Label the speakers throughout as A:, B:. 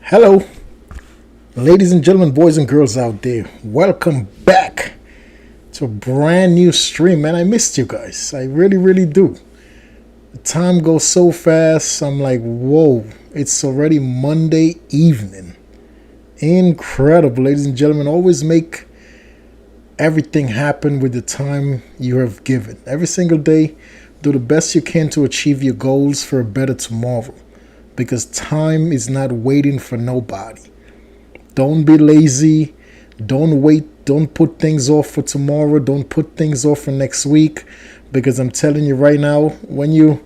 A: Hello, ladies and gentlemen, boys and girls out there. Welcome back to a brand new stream, man. I missed you guys. I really, really do. The time goes so fast. I'm like, whoa, it's already Monday evening. Incredible, ladies and gentlemen. Always make everything happen with the time you have given. Every single day, do the best you can to achieve your goals for a better tomorrow. Because time is not waiting for nobody. Don't be lazy. Don't wait. Don't put things off for tomorrow. Don't put things off for next week. Because I'm telling you right now, when you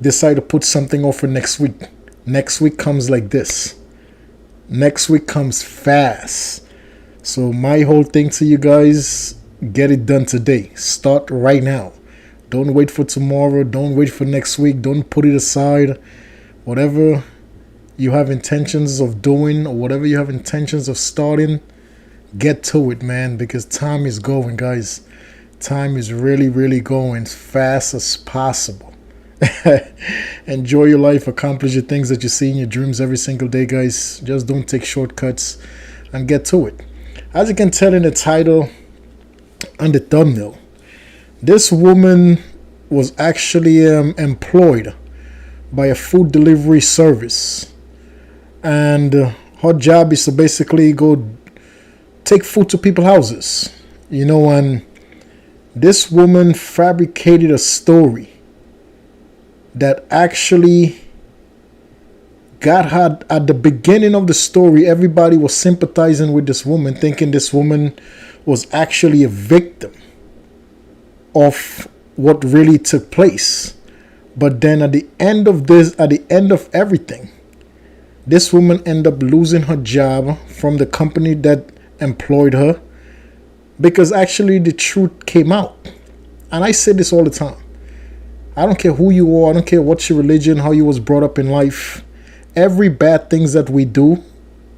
A: decide to put something off for next week comes like this. Next week comes fast. So my whole thing to you guys, get it done today. Start right now. Don't wait for tomorrow. Don't wait for next week. Don't put it aside. Whatever you have intentions of doing or whatever you have intentions of starting, get to it, man, because time is going, guys. Time is really, really going as fast as possible. Enjoy your life. Accomplish the things that you see in your dreams every single day, guys. Just don't take shortcuts and get to it. As you can tell in the title and the thumbnail, this woman was actually employed by a food delivery service, and her job is to basically go take food to people's houses, and this woman fabricated a story that actually got her. At the beginning of the story, everybody was sympathizing with this woman, thinking this woman was actually a victim of what really took place. But then at the end of everything, this woman ended up losing her job from the company that employed her, because actually the truth came out. And I say this all the time. I don't care who you are. I don't care what's your religion, how you was brought up in life. Every bad things that we do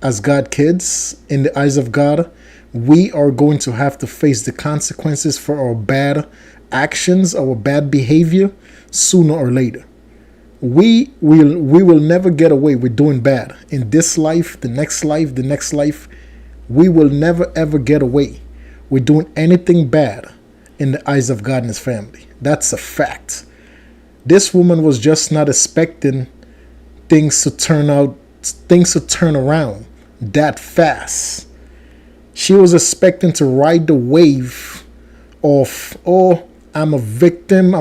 A: as God kids, in the eyes of God, we are going to have to face the consequences for our bad actions, our bad behavior, sooner or later. We will never get away with doing bad in this life, the next life. We will never ever get away with doing anything bad in the eyes of God and his family. That's a fact. This woman was just not expecting things to turn around that fast. She was expecting to ride the wave of, oh, I'm a victim.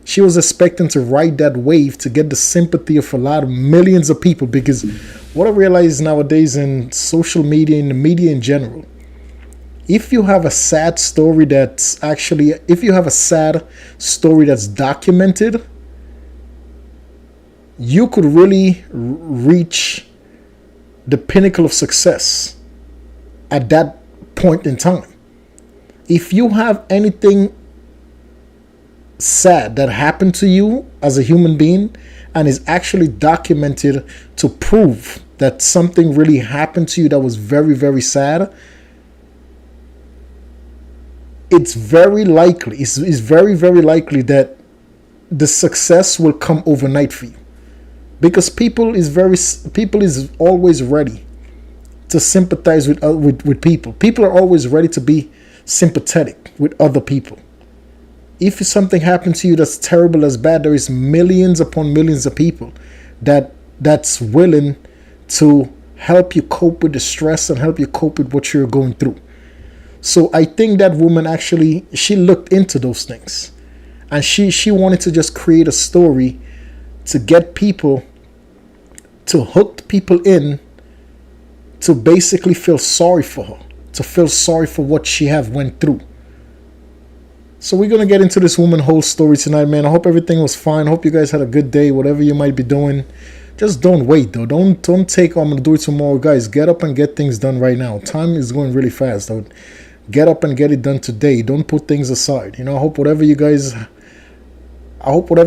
A: She was expecting to ride that wave to get the sympathy of a lot of millions of people, because what I realize nowadays in social media, in the media in general, if you have a sad story that's documented, you could really reach the pinnacle of success at that point in time. If you have anything sad that happened to you as a human being and is actually documented to prove that something really happened to you that was very, very sad, it's very likely, it's very, very likely that the success will come overnight for you. Because people is always ready to sympathize with people. People are always ready to be sympathetic with other people. If something happened to you that's terrible, as bad, there is millions upon millions of people that's willing to help you cope with the stress and help you cope with what you're going through. So I think that woman actually, she looked into those things, and she wanted to just create a story to get people, to hook people in, to basically feel sorry for her, to feel sorry for what she have went through. So we're going to get into this woman's whole story tonight, man. I hope everything was fine. I hope you guys had a good day, whatever you might be doing. Just don't wait, though. Don't take, oh, I'm going to do it tomorrow. Guys, get up and get things done right now. Time is going really fast, though. Get up and get it done today. Don't put things aside. I hope whatever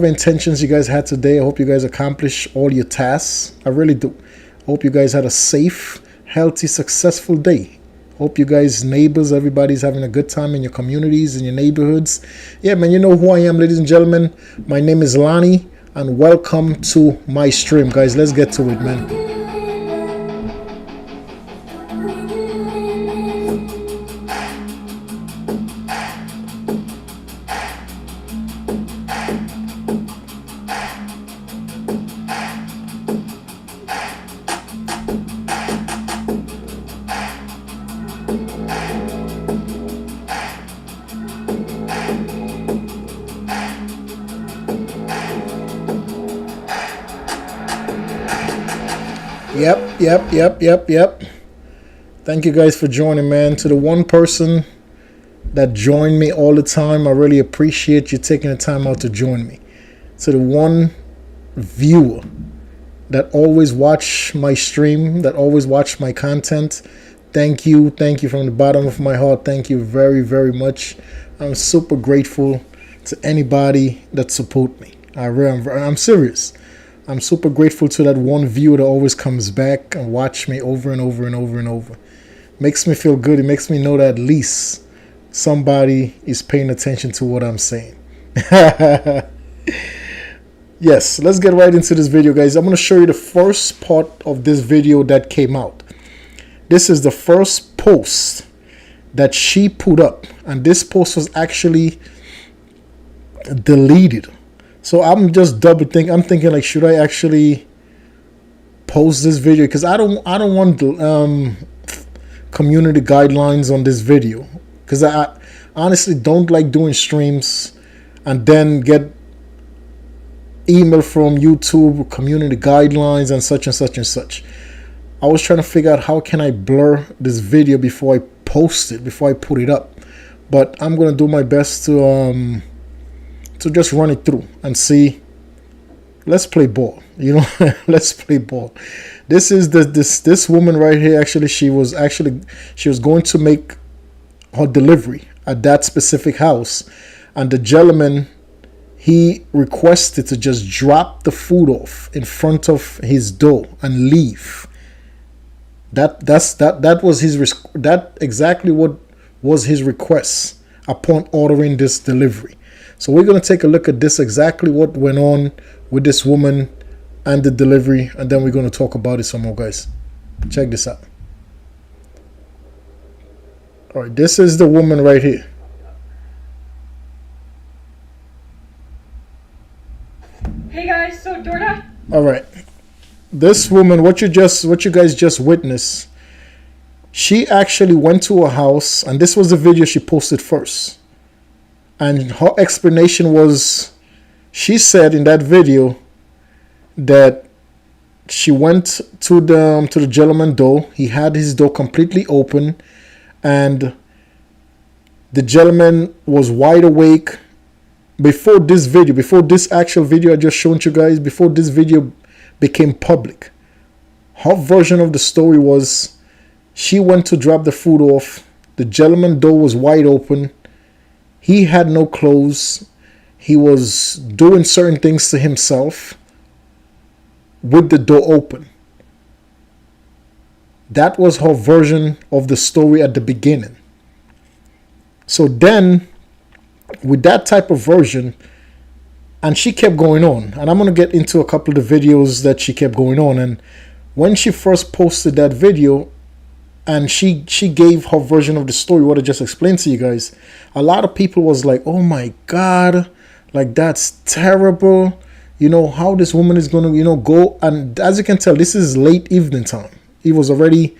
A: intentions you guys had today, I hope you guys accomplish all your tasks. I really do. I hope you guys had a safe, healthy, successful day. Hope you guys, neighbors, everybody's having a good time in your communities, in your neighborhoods. Yeah, man, you know who I am, ladies and gentlemen. My name is Lannie. and welcome to my stream, guys. Let's get to it, man. Yep. Thank you guys for joining, man. To the one person that joined me all the time, I really appreciate you taking the time out to join me. To the one viewer that always watch my stream, that always watch my content, thank you from the bottom of my heart. Thank you very, very much. I'm super grateful to anybody that support me. I'm serious. I'm super grateful to that one viewer that always comes back and watch me over and over and over and over. Makes me feel good. It makes me know that at least somebody is paying attention to what I'm saying. Yes, let's get right into this video, guys. I'm going to show you the first part of this video that came out. This is the first post that she put up, and this post was actually deleted. So I'm just double thinking. I'm thinking, like, should I actually post this video? Because I don't want community guidelines on this video. Because I honestly don't like doing streams and then get email from YouTube, community guidelines and such and such and such. I was trying to figure out how can I blur this video before I post it, before I put it up. But I'm gonna do my best to just run it through and see. Let's play ball, let's play ball. This is this woman right here. Actually, she was going to make her delivery at that specific house, and the gentleman, he requested to just drop the food off in front of his door and leave. That exactly what was his request upon ordering this delivery. So we're going to take a look at this, exactly what went on with this woman and the delivery, and then we're going to talk about it some more, guys. Check this out. All right, this is the woman right here.
B: Hey guys, so DoorDash.
A: All right, this woman, what you guys just witnessed, she actually went to a house, and this was the video she posted first. And her explanation was, she said in that video that she went to the gentleman's door. He had his door completely open, and the gentleman was wide awake. Before this actual video I just shown you guys, before this video became public, her version of the story was she went to drop the food off. The gentleman's door was wide open. He had no clothes. He was doing certain things to himself with the door open. That was her version of the story at the beginning. So then, with that type of version, and she kept going on, and I'm going to get into a couple of the videos that she kept going on. And when she first posted that video, and she gave her version of the story, what I just explained to you guys, a lot of people was like, oh my God, like, that's terrible. How this woman is going to, go. And as you can tell, this is late evening time. It was already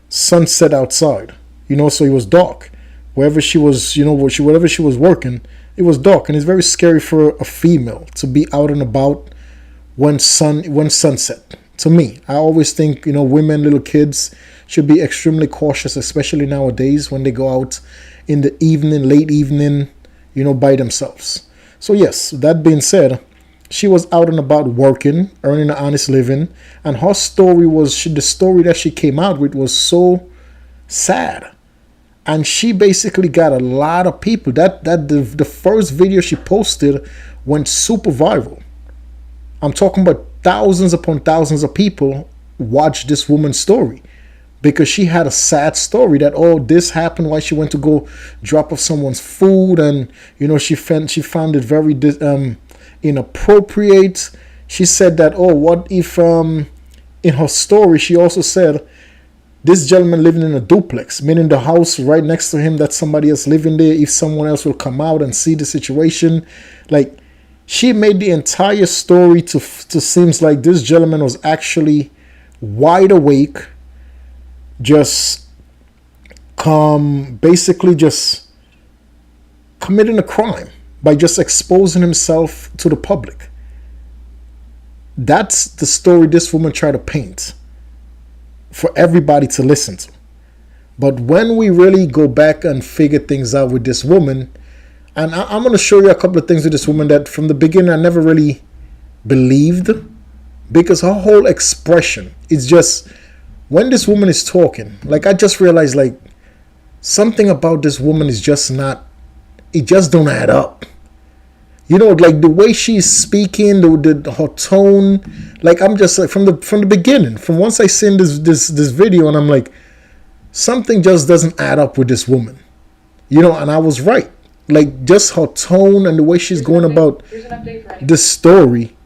A: sunset outside, so it was dark. Wherever she was, wherever she was working, it was dark. And it's very scary for a female to be out and about when sunset. To me, I always think, women, little kids should be extremely cautious, especially nowadays when they go out in the evening, late evening, by themselves. So yes, that being said, she was out and about working, earning an honest living, and her story was, the story that she came out with was so sad. And she basically got a lot of people. The first video she posted went super viral. I'm talking about thousands upon thousands of people watched this woman's story, because she had a sad story that, oh, this happened while she went to go drop off someone's food, and she found it very inappropriate. She said that, oh, what if in her story she also said this gentleman living in a duplex, meaning the house right next to him that somebody else living there, if someone else will come out and see the situation. Like, she made the entire story to seems like this gentleman was actually wide awake, just basically just committing a crime by just exposing himself to the public. That's the story this woman tried to paint for everybody to listen to. But when we really go back and figure things out with this woman, and I'm going to show you a couple of things with this woman that from the beginning I never really believed, because her whole expression is just, when this woman is talking, like, I just realized, like, something about this woman is just not, it just don't add up. You know, like the way she's speaking, her tone, like, I'm just like, from the beginning, from once I seen this video, and I'm like, something just doesn't add up with this woman, you know. And I was right, like, just her tone and the way she's going about this story,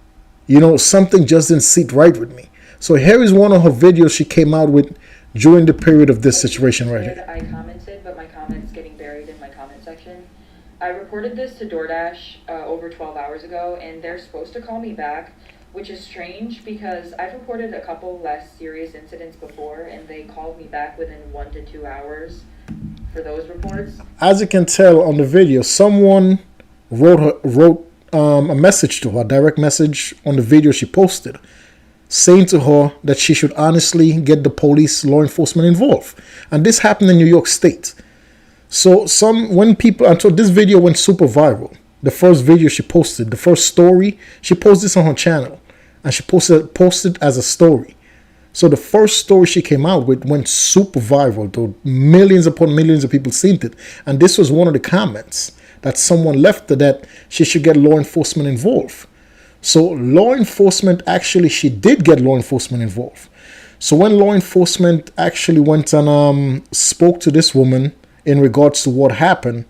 A: you know, something just didn't sit right with me. So here is one of her videos she came out with during the period of this situation right here.
B: I commented, but my comment's getting buried in my comment section. I reported this to DoorDash over 12 hours ago, and they're supposed to call me back, which is strange because I've reported a couple less serious incidents before, and they called me back within 1 to 2 hours for those reports.
A: As you can tell on the video, someone wrote a message to her, a direct message on the video she posted, saying to her that she should honestly get the police, law enforcement involved. And this happened in New York State. So until this video went super viral, the first video she posted, the first story, she posted this on her channel, and she posted as a story. So the first story she came out with went super viral, though millions upon millions of people seen it. And this was one of the comments that someone left that she should get law enforcement involved. So law enforcement, actually, she did get law enforcement involved. So when law enforcement actually went and spoke to this woman in regards to what happened,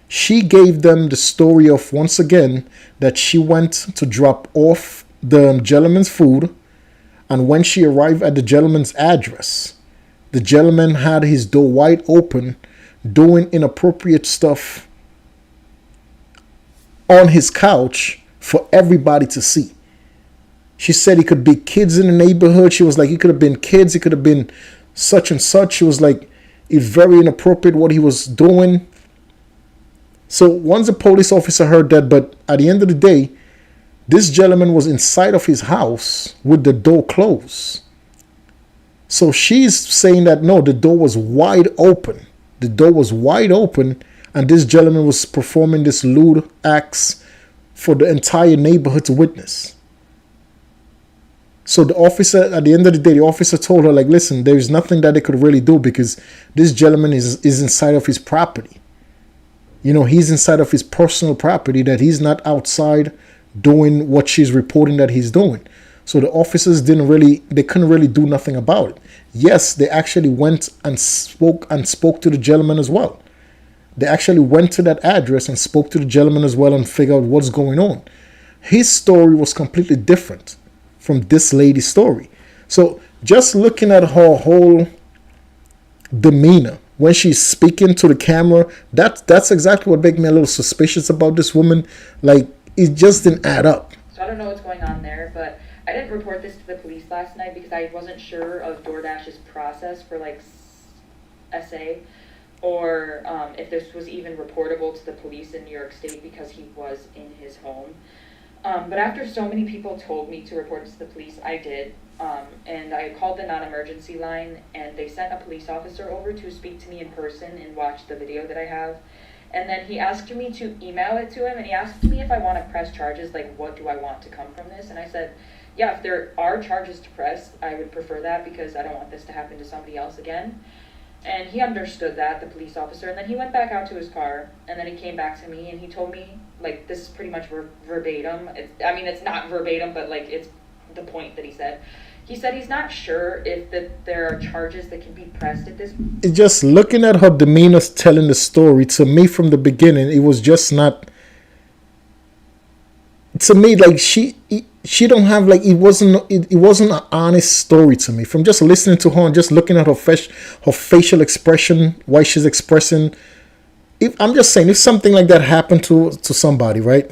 A: she gave them the story of, once again, that she went to drop off the gentleman's food, and when she arrived at the gentleman's address, the gentleman had his door wide open, doing inappropriate stuff on his couch for everybody to see. She said it could be kids in the neighborhood. She was like, it could have been kids, it could have been such and such. She was like, it's very inappropriate what he was doing. So once the police officer heard that, but at the end of the day, this gentleman was inside of his house with the door closed. So she's saying that, no, the door was wide open. The door was wide open, and this gentleman was performing this lewd acts for the entire neighborhood to witness. So the officer, at the end of the day, the officer told her, like, listen, there is nothing that they could really do because this gentleman is inside of his property. You know, he's inside of his personal property, that he's not outside doing what she's reporting that he's doing. So the officers couldn't really do nothing about it. Yes, they actually went and spoke to the gentleman as well. They actually went to that address and spoke to the gentleman as well and figured out what's going on. His story was completely different from this lady's story. So just looking at her whole demeanor when she's speaking to the camera, that's exactly what made me a little suspicious about this woman. Like, it just didn't add up.
B: So I don't know what's going on there, but I didn't report this to the police last night because I wasn't sure of DoorDash's process for, like, SA, or if this was even reportable to the police in New York State because he was in his home. But after so many people told me to report it to the police, I did. And I called the non-emergency line, and they sent a police officer over to speak to me in person and watch the video that I have. And then he asked me to email it to him, and he asked me if I want to press charges, like, what do I want to come from this? And I said, yeah, if there are charges to press, I would prefer that because I don't want this to happen to somebody else again. And he understood that, the police officer, and then he went back out to his car, and then he came back to me, and he told me, like, this is pretty much verbatim. It's not verbatim, but, like, it's the point that he said. He said he's not sure if there are charges that can be pressed at this point.
A: It's just looking at her demeanor telling the story, to me from the beginning, it was just not... to me, like she don't have like it wasn't an honest story to me from just listening to her and just looking at her facial expression, why she's expressing. If I'm just saying, if something like that happened to somebody, right,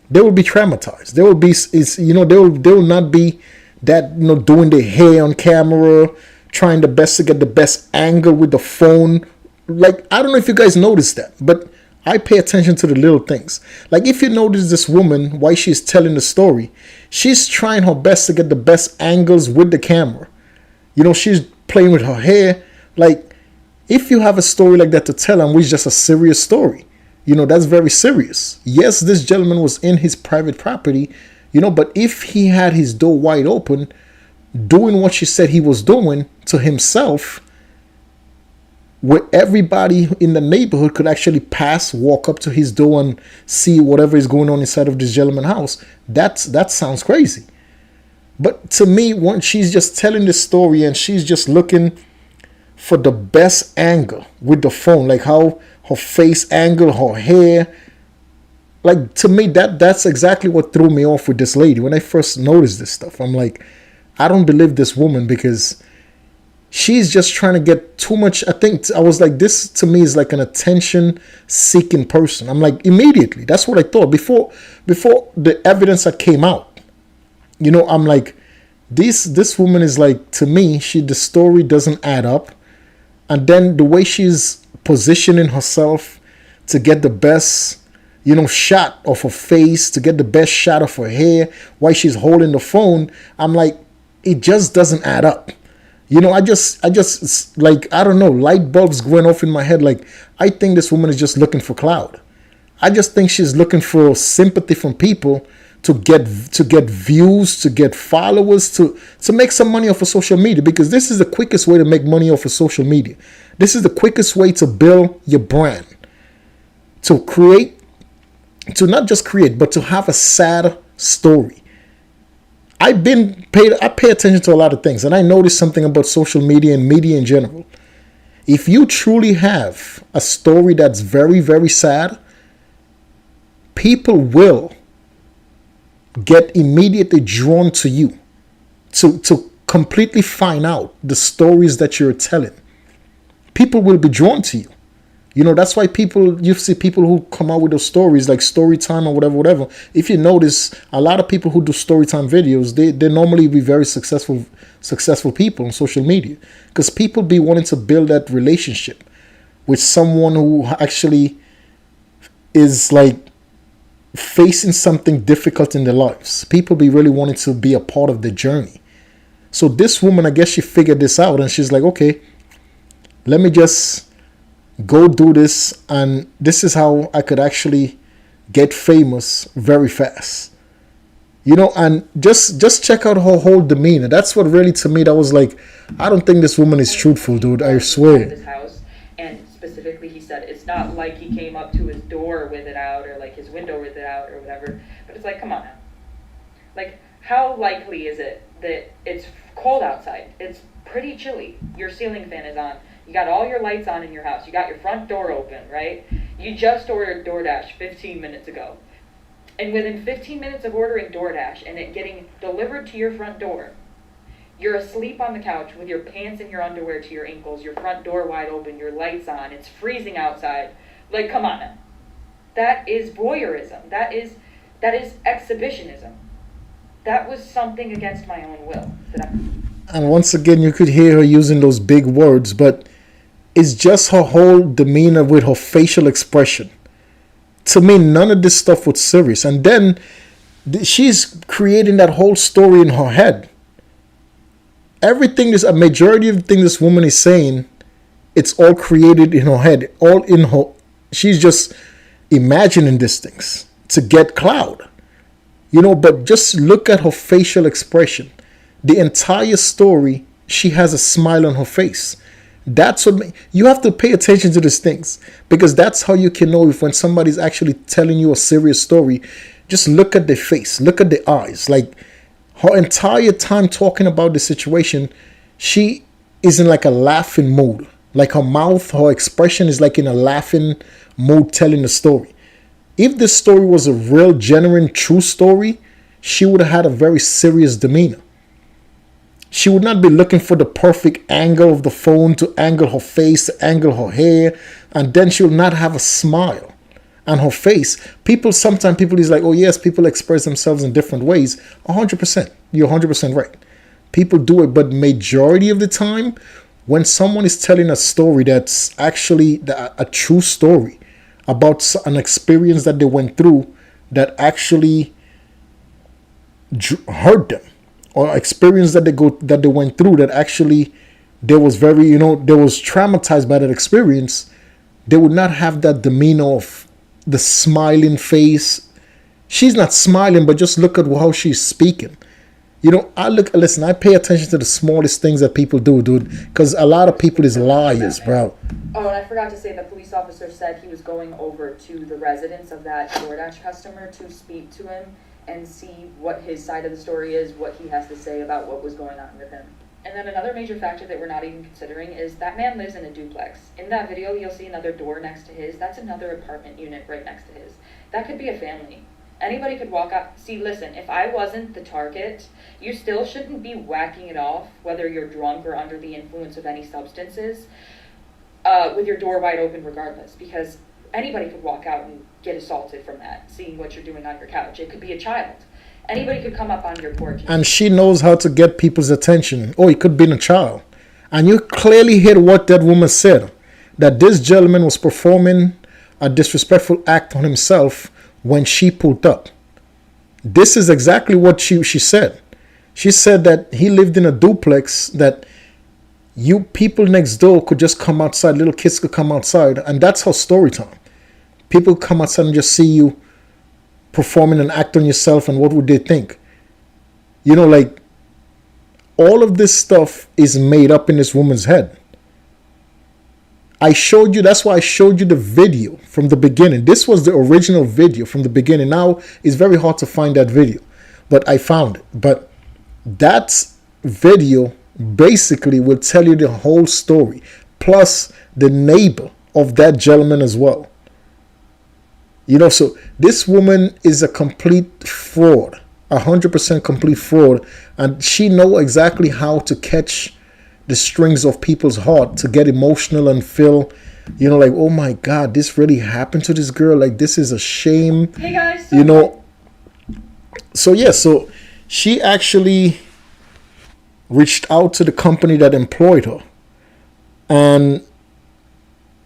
A: they will be traumatized. They will be is you know they will not be that doing their hair on camera, trying the best to get the best angle with the phone. Like, I don't know if you guys noticed that, but I pay attention to the little things. Like, if you notice this woman, why she's telling the story, she's trying her best to get the best angles with the camera. She's playing with her hair. Like, if you have a story like that to tell, and it's just a serious story, that's very serious. Yes, this gentleman was in his private property, but if he had his door wide open, doing what she said he was doing to himself, where everybody in the neighborhood could actually walk up to his door and see whatever is going on inside of this gentleman's house, that sounds crazy. But to me, when she's just telling this story and she's just looking for the best angle with the phone, like how her face angle, her hair, like, to me, that's exactly what threw me off with this lady. When I first noticed this stuff, I'm like, I don't believe this woman, because she's just trying to get too much. I think I was like, this to me is like an attention seeking person. I'm like, immediately, that's what I thought before the evidence that came out. I'm like, this woman is like, to me, the story doesn't add up. And then the way she's positioning herself to get the best shot of her face, to get the best shot of her hair, while she's holding the phone, I'm like, it just doesn't add up. I just like, I don't know, light bulbs going off in my head. Like, I think this woman is just looking for clout. I just think she's looking for sympathy from people, to get views, to get followers, to make some money off of social media, because this is the quickest way to make money off of social media. This is the quickest way to build your brand, to not just create, but to have a sad story. I pay attention to a lot of things, and I noticed something about social media and media in general. If you truly have a story that's very, very sad, people will get immediately drawn to you to completely find out the stories that you're telling. People will be drawn to you. That's why you see people who come out with those stories, like story time or whatever. If you notice, a lot of people who do story time videos, they normally be very successful people on social media, because people be wanting to build that relationship with someone who actually is like facing something difficult in their lives. People be really wanting to be a part of the journey. So this woman, I guess she figured this out, and she's like, okay, let me just go do this, and this is how I could actually get famous very fast. And just check out her whole demeanor. That's what really, to me, that was like, I don't think this woman is truthful, dude. I swear.
B: This house, and specifically, he said it's not like he came up to his door with it out, or like his window with it out, or whatever. But it's like, come on now. Like, how likely is it that it's cold outside? It's pretty chilly. Your ceiling fan is on. You got all your lights on in your house. You got your front door open, right? You just ordered DoorDash 15 minutes ago. And within 15 minutes of ordering DoorDash and it getting delivered to your front door, you're asleep on the couch with your pants and your underwear to your ankles, your front door wide open, your lights on, it's freezing outside. Like, come on now. That is voyeurism. That is exhibitionism. That was something against my own will.
A: And once again, you could hear her using those big words, but it's just her whole demeanor with her facial expression. To me, none of this stuff was serious. And then she's creating that whole story in her head. A majority of the thing this woman is saying, it's all created in her head. She's just imagining these things to get clout. But just look at her facial expression. The entire story, she has a smile on her face. That's what you have to pay attention to these things, because that's how you can know if when somebody's actually telling you a serious story. Just look at their face, look at their eyes. Like, her entire time talking about the situation, she is in like a laughing mood. Like, her mouth, her expression is like in a laughing mood telling the story. If this story was a real, genuine, true story, she would have had a very serious demeanor. She would not be looking for the perfect angle of the phone to angle her face, to angle her hair, and then she will not have a smile on her face. Sometimes people is like, oh yes, people express themselves in different ways. 100%. You're 100% right. People do it, but majority of the time, when someone is telling a story that's actually a true story about an experience that they went through that actually hurt them, or experience that they went through that actually they was very, they was traumatized by that experience, they would not have that demeanor of the smiling face. She's not smiling, but just look at how she's speaking. I pay attention to the smallest things that people do, dude, because a lot of people is liars, bro.
B: Oh, and I forgot to say, the police officer said he was going over to the residence of that DoorDash customer to speak to him and see what his side of the story is, what he has to say about what was going on with him. And then another major factor that we're not even considering is that man lives in a duplex. In that video, you'll see another door next to his. That's another apartment unit right next to his. That could be a family. Anybody could walk out. See, listen, if I wasn't the target, you still shouldn't be whacking it off, whether you're drunk or under the influence of any substances, with your door wide open regardless, because anybody could walk out and get assaulted from that, seeing what you're doing on your couch. It could be a child. Anybody could come up on your porch.
A: And she knows how to get people's attention. Oh, it could be a child. And you clearly heard what that woman said, that this gentleman was performing a disrespectful act on himself when she pulled up. This is exactly what she said. She said that he lived in a duplex, that you people next door could just come outside, little kids could come outside, and that's her story time. People come outside and just see you performing an act on yourself, and what would they think? Like, all of this stuff is made up in this woman's head. That's why I showed you the video from the beginning. This was the original video from the beginning. Now it's very hard to find that video, but I found it. But that video basically will tell you the whole story, plus the neighbor of that gentleman as well. So this woman is a complete fraud, 100% complete fraud, and she knows exactly how to catch the strings of people's heart, to get emotional and feel, like, oh my God, this really happened to this girl. Like, this is a shame.
B: Hey guys.
A: So she actually reached out to the company that employed her, and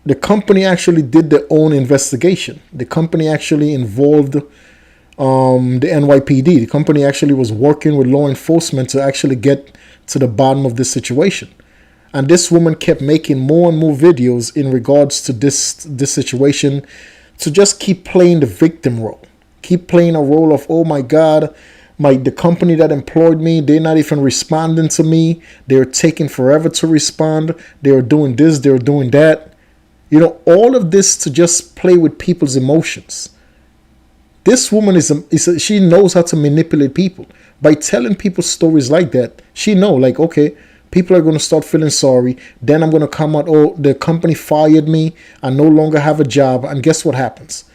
A: the company actually did their own investigation. The company actually involved the NYPD. The company actually was working with law enforcement to actually get to the bottom of this situation. And this woman kept making more and more videos in regards to this situation, to just keep playing the victim role. Keep playing a role of, oh my God, the company that employed me, they're not even responding to me. They're taking forever to respond. They're doing this, they're doing that. All of this to just play with people's emotions. This woman she knows how to manipulate people. By telling people stories like that, she know, like, okay, people are going to start feeling sorry. Then I'm going to come out, oh, the company fired me. I no longer have a job. And guess what happens?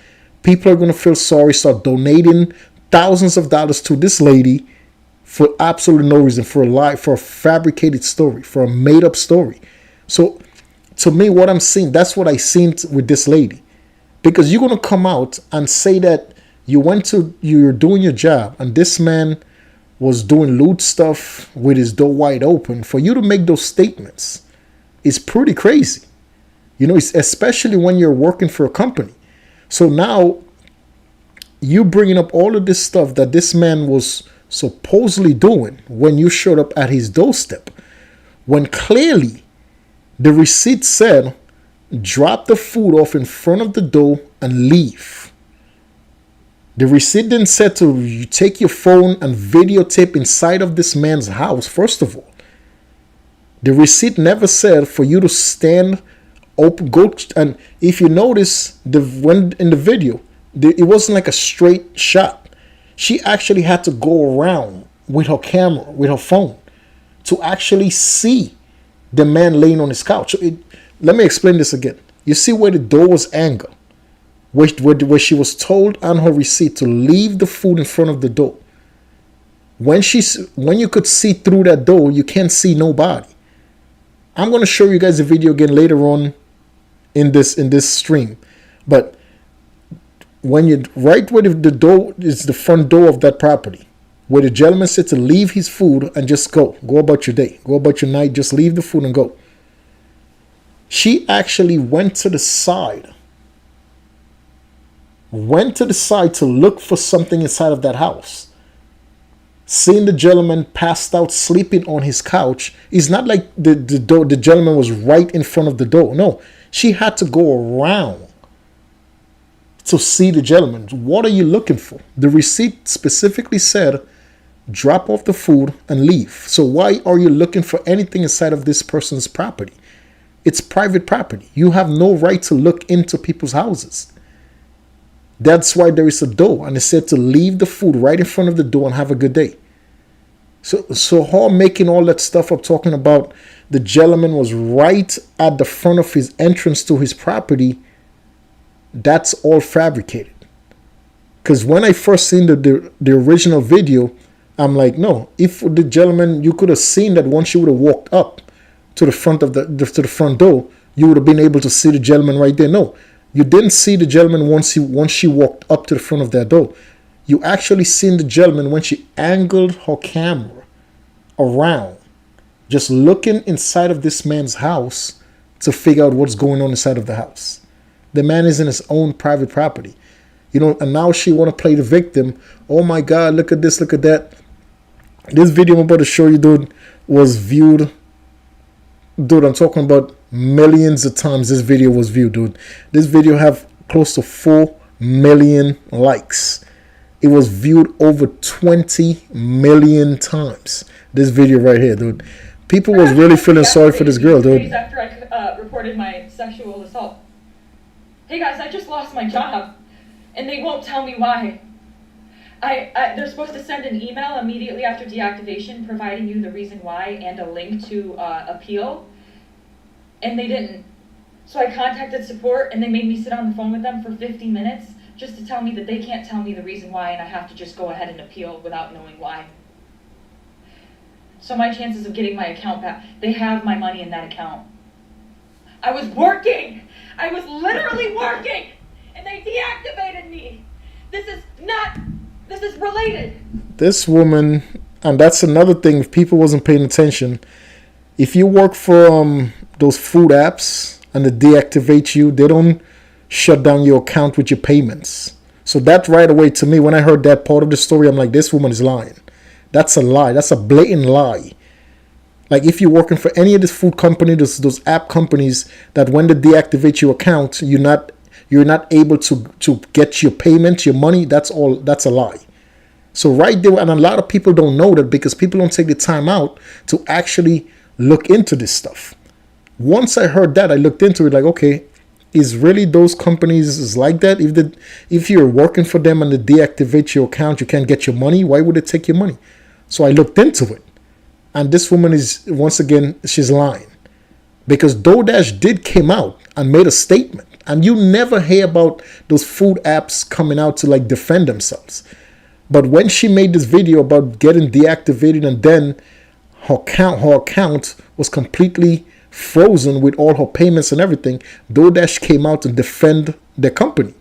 A: People are going to feel sorry, start donating thousands of dollars to this lady for absolutely no reason, for a lie, for a fabricated story, for a made up story. So to me, what I'm seeing, that's what I seen with this lady. Because you're going to come out and say that you're doing your job, and this man was doing lewd stuff with his door wide open. For you to make those statements is pretty crazy. Especially when you're working for a company. So now you bringing up all of this stuff that this man was supposedly doing when you showed up at his doorstep, when clearly the receipt said, drop the food off in front of the door and leave. The receipt then said to take your phone and videotape inside of this man's house. First of all, the receipt never said for you to stand open, go, and if you notice, when in the video, it wasn't like a straight shot. She actually had to go around with her camera, with her phone, to actually see the man laying on his couch. Let me explain this again. You see where the door was angled, where she was told on her receipt to leave the food in front of the door. When you could see through that door, you can't see nobody. I'm going to show you guys a video again later on in this stream. But when you right where the door is, the front door of that property, where the gentleman said to leave his food and just go about your day, go about your night, just leave the food and go. She actually went to the side to look for something inside of that house. Seeing the gentleman passed out sleeping on his couch, it's not like the gentleman was right in front of the door. No, she had to go around to see the gentleman. What are you looking for? The receipt specifically said, drop off the food and leave. So why are you looking for anything inside of this person's property? It's private property. You have no right to look into people's houses. That's why there is a door, and it said to leave the food right in front of the door and have a good day. So her making all that stuff up, talking about the gentleman was right at the front of his entrance to his property, that's all fabricated. Because when I first seen the original video, I'm like, no, if the gentleman, you could have seen that once you would have walked up to the front of to the front door, you would have been able to see the gentleman right there. No, you didn't see the gentleman once she walked up to the front of that door. You actually seen the gentleman when she angled her camera around, just looking inside of this man's house to figure out what's going on inside of the house. The man is in his own private property. And now she want to play the victim. Oh my God, look at this, look at that. This video I'm about to show you, dude, was viewed. Dude, I'm talking about millions of times this video was viewed, dude. This video have close to 4 million likes. It was viewed over 20 million times. This video right here, dude. People was really feeling sorry for this girl, dude.
B: After I reported my sexual assault. Hey guys, I just lost my job, and they won't tell me why. They're supposed to send an email immediately after deactivation providing you the reason why and a link to appeal, and they didn't. So I contacted support, and they made me sit on the phone with them for 50 minutes just to tell me that they can't tell me the reason why, and I have to just go ahead and appeal without knowing why. So my chances of getting my account back, they have my money in that account. I was working! I was literally working! And they deactivated me! This is related.
A: This woman, and that's another thing, if people wasn't paying attention, if you work for those food apps and they deactivate you, they don't shut down your account with your payments. So that right away, to me, when I heard that part of the story, I'm like, this woman is lying. That's a lie. That's a blatant lie. Like, if you're working for any of this food company, those app companies, that when they deactivate your account, you're not able to get your payment, your money, that's a lie. So right there, and a lot of people don't know that because people don't take the time out to actually look into this stuff. Once I heard that, I looked into it like, okay, is really those companies is like that? If you're working for them and they deactivate your account, you can't get your money, why would they take your money? So I looked into it. And this woman is, once again, she's lying. Because DoorDash did came out and made a statement. And you never hear about those food apps coming out to like defend themselves. But when she made this video about getting deactivated and then her account was completely frozen with all her payments and everything, DoorDash came out and defend their company.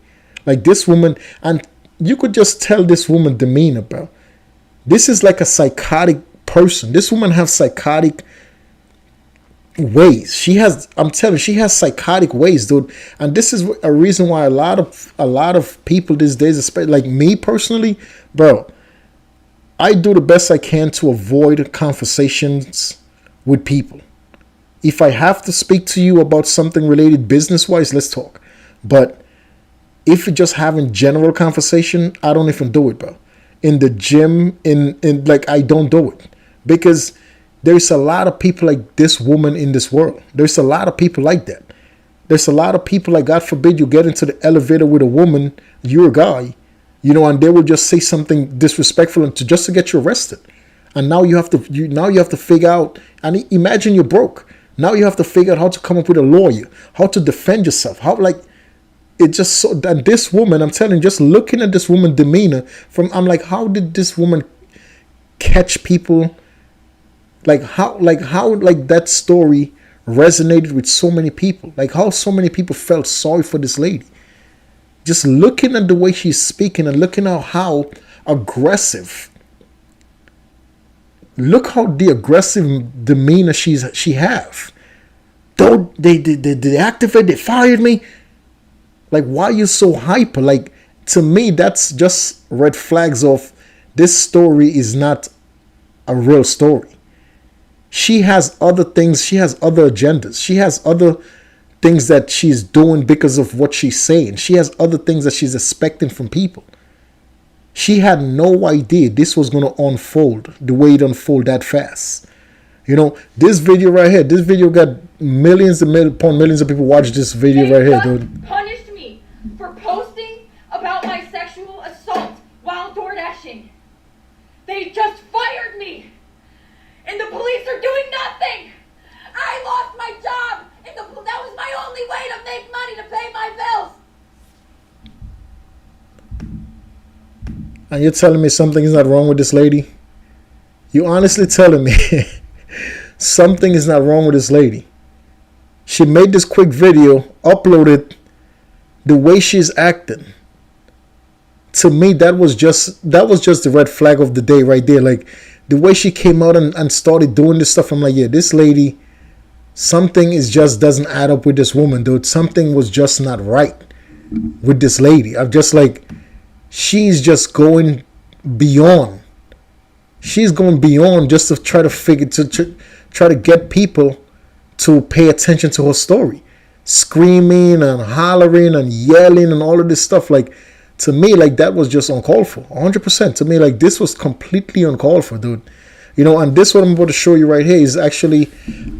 A: Like this woman, and you could just tell this woman demeanor, bro. This is like a psychotic person. This woman has psychotic ways. I'm telling you, she has psychotic ways, dude. And this is a reason why a lot of people these days, especially like me personally, bro, I do the best I can to avoid conversations with people. If I have to speak to you about something related business-wise, let's talk. But if you're just having general conversation, I don't even do it, bro. In the gym, in like, I don't do it. Because there's a lot of people like this woman in this world. There's a lot of people like that. There's a lot of people like, God forbid, you get into the elevator with a woman, you're a guy, and they will just say something disrespectful just to get you arrested. And now you have to figure out, and imagine you're broke. Now you have to figure out how to come up with a lawyer, how to defend yourself, it just so that this woman, I'm telling you, just looking at this woman demeanor I'm like, how did this woman catch people? Like how that story resonated with so many people. Like how so many people felt sorry for this lady. Just looking at the way she's speaking and looking at how aggressive. Look how the aggressive demeanor she have. Though they activate, they fired me. Like, why are you so hyper? Like, to me, that's just red flags of this story is not a real story. She has other things. She has other agendas. She has other things that she's doing because of what she's saying. She has other things that she's expecting from people. She had no idea this was going to unfold the way it unfolded that fast. You know, this video right here, this video got millions upon millions of people watch this video right here, dude.
B: Punished me for posting about my sexual assault while door dashing. They just fired me. And the police are doing nothing. I lost my job. And that was my only way to make money to pay my bills.
A: And you're telling me something is not wrong with this lady? You honestly telling me something is not wrong with this lady? She made this quick video, uploaded the way she's acting. To me, that was just the red flag of the day right there. Like, the way she came out and started doing this stuff, I'm like, yeah, this lady, something is just doesn't add up with this woman, dude. Something was just not right with this lady. I'm just like, she's just going beyond. She's going beyond just to try to try to get people to pay attention to her story. Screaming and hollering and yelling and all of this stuff. Like, to me, like, that was just uncalled for. 100%. To me, like, this was completely uncalled for, dude. You know, and this what I'm about to show you right here is actually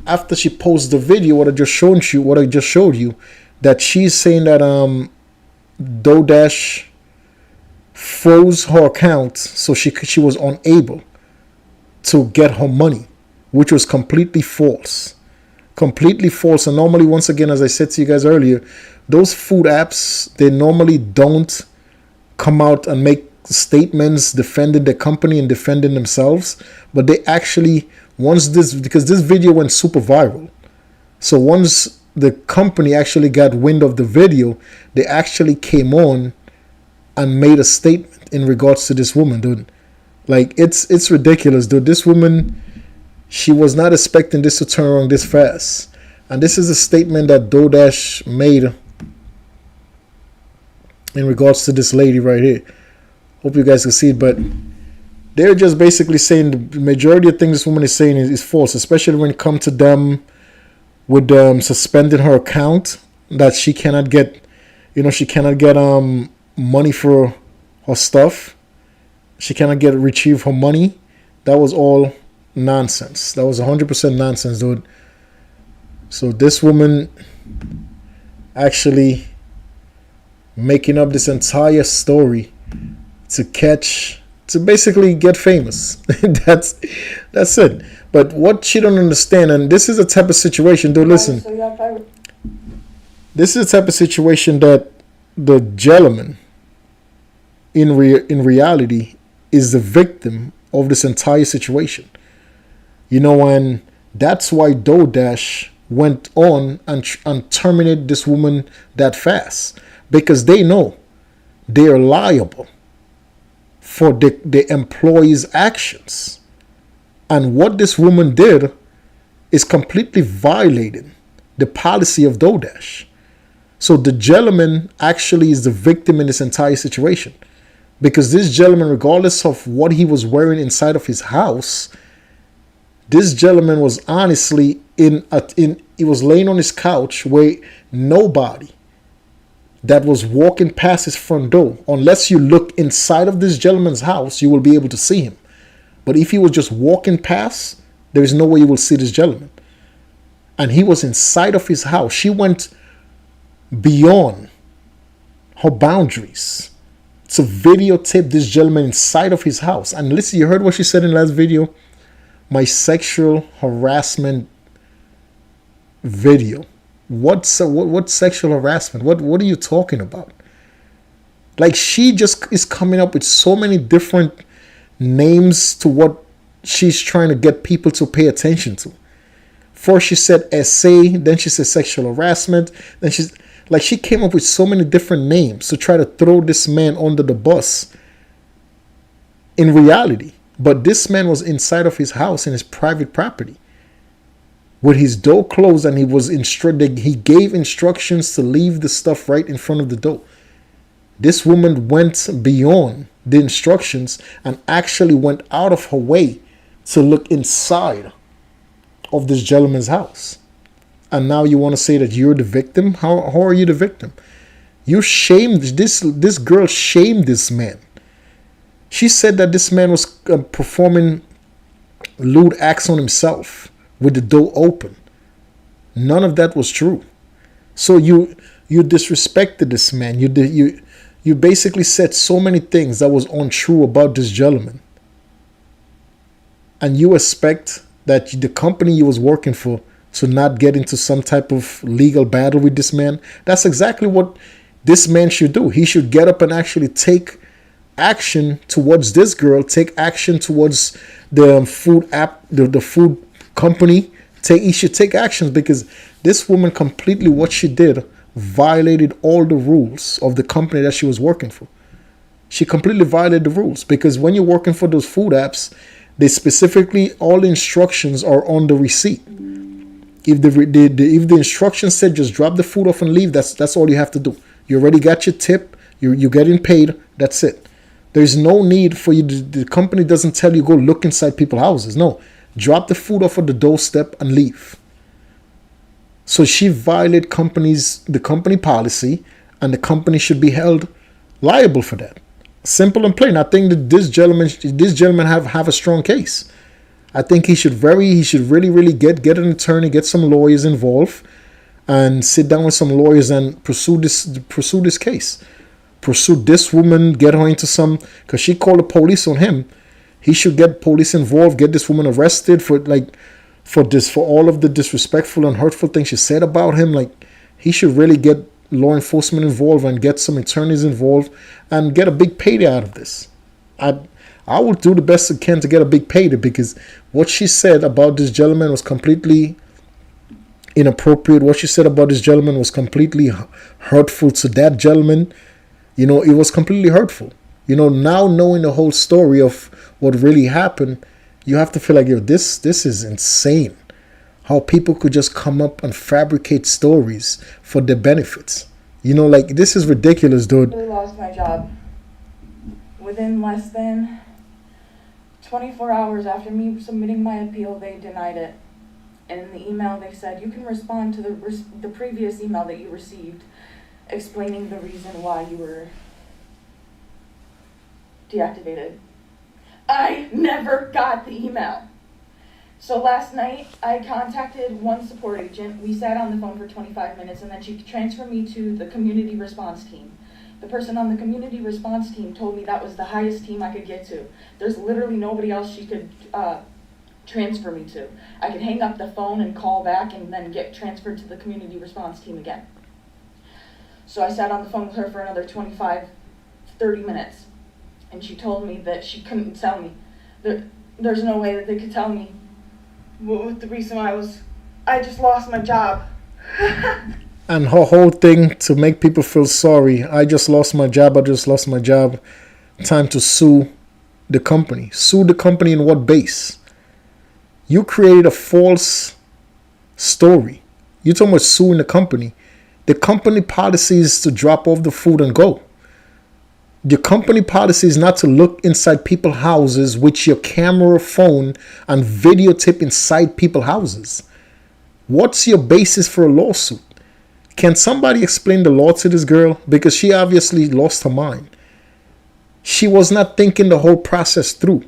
A: after she posted the video, what I just showed you, that she's saying that DoorDash froze her account, so she was unable to get her money, which was completely false. Completely false. And normally, once again, as I said to you guys earlier, those food apps, they normally don't come out and make statements defending the company and defending themselves, but they actually, because this video went super viral, so once the company actually got wind of the video, they actually came on and made a statement in regards to this woman, dude. Like, it's ridiculous, dude. This woman, she was not expecting this to turn around this fast. And this is a statement that DoorDash made in regards to this lady right here. Hope you guys can see it, but they're just basically saying the majority of things this woman is saying is false, especially when it comes to them with suspending her account, that she cannot get money for her stuff. She cannot retrieve her money. That was all nonsense. That was 100% nonsense, dude. So this woman actually making up this entire story to basically get famous. that's it. But what she don't understand, and this is a type of situation, dude, listen. This is the type of situation that the gentleman in reality is the victim of this entire situation. You know, and that's why DoorDash went on and terminated this woman that fast, because they know they are liable for the employees' actions. And what this woman did is completely violating the policy of DoorDash. So the gentleman actually is the victim in this entire situation, because this gentleman, regardless of what he was wearing inside of his house, this gentleman was honestly he was laying on his couch where nobody that was walking past his front door, unless you look inside of this gentleman's house, you will be able to see him. But if he was just walking past, there is no way you will see this gentleman. And he was inside of his house. She went beyond her boundaries to videotape this gentleman inside of his house. And listen, you heard what she said in the last video? My sexual harassment video. What sexual harassment? What are you talking about? Like, she just is coming up with so many different names to what she's trying to get people to pay attention to. First she said essay, then she said sexual harassment, then she came up with so many different names to try to throw this man under the bus in reality. But this man was inside of his house in his private property with his door closed, and he gave instructions to leave the stuff right in front of the door. This woman went beyond the instructions and actually went out of her way to look inside of this gentleman's house. And now you want to say that you're the victim? How are you the victim? You shamed this girl shamed this man. She said that this man was performing lewd acts on himself with the door open. None of that was true. So you disrespected this man. You basically said so many things that was untrue about this gentleman. And you expect that the company you was working for to not get into some type of legal battle with this man. That's exactly what this man should do. He should get up and actually take action towards this girl, take action towards the food app, the food company. He should take actions, because this woman completely, what she did, violated all the rules of the company that she was working for. She completely violated the rules, because when you're working for those food apps, they specifically, all the instructions are on the receipt. If the instructions said just drop the food off and leave, that's all you have to do. You already got your tip. You're getting paid. That's it. There's no need for you. The company doesn't tell you go look inside people's houses. No, drop the food off at the doorstep and leave. So she violated the company policy, and the company should be held liable for that. Simple and plain. I think that this gentleman have a strong case. I think he should really get an attorney, get some lawyers involved, and sit down with some lawyers and pursue this case. Pursue this woman, get her into because she called the police on him. He should get police involved, get this woman arrested for all of the disrespectful and hurtful things she said about him. Like, he should really get law enforcement involved and get some attorneys involved and get a big payday out of this. I will do the best I can to get a big payday, because what she said about this gentleman was completely inappropriate. What she said about this gentleman was completely hurtful to that gentleman. It was completely hurtful. Now knowing the whole story of what really happened, you have to feel like, this is insane. How people could just come up and fabricate stories for their benefits. This is ridiculous, dude.
B: I really lost my job. Within less than 24 hours after me submitting my appeal, they denied it. And in the email, they said, you can respond to the previous email that you received, explaining the reason why you were deactivated. I never got the email. So last night, I contacted one support agent. We sat on the phone for 25 minutes, and then she transferred me to the community response team. The person on the community response team told me that was the highest team I could get to. There's literally nobody else she could transfer me to. I could hang up the phone and call back and then get transferred to the community response team again. So I sat on the phone with her for another 25, 30 minutes. And she told me that she couldn't tell me. There's no way that they could tell me what the reason why I just lost my job.
A: And her whole thing to make people feel sorry. I just lost my job. Time to sue the company. Sue the company in what base? You created a false story. You're talking about suing the company. The company policy is to drop off the food and go. The company policy is not to look inside people's houses with your camera phone and videotape inside people's houses. What's your basis for a lawsuit? Can somebody explain the law to this girl? Because she obviously lost her mind. She was not thinking the whole process through.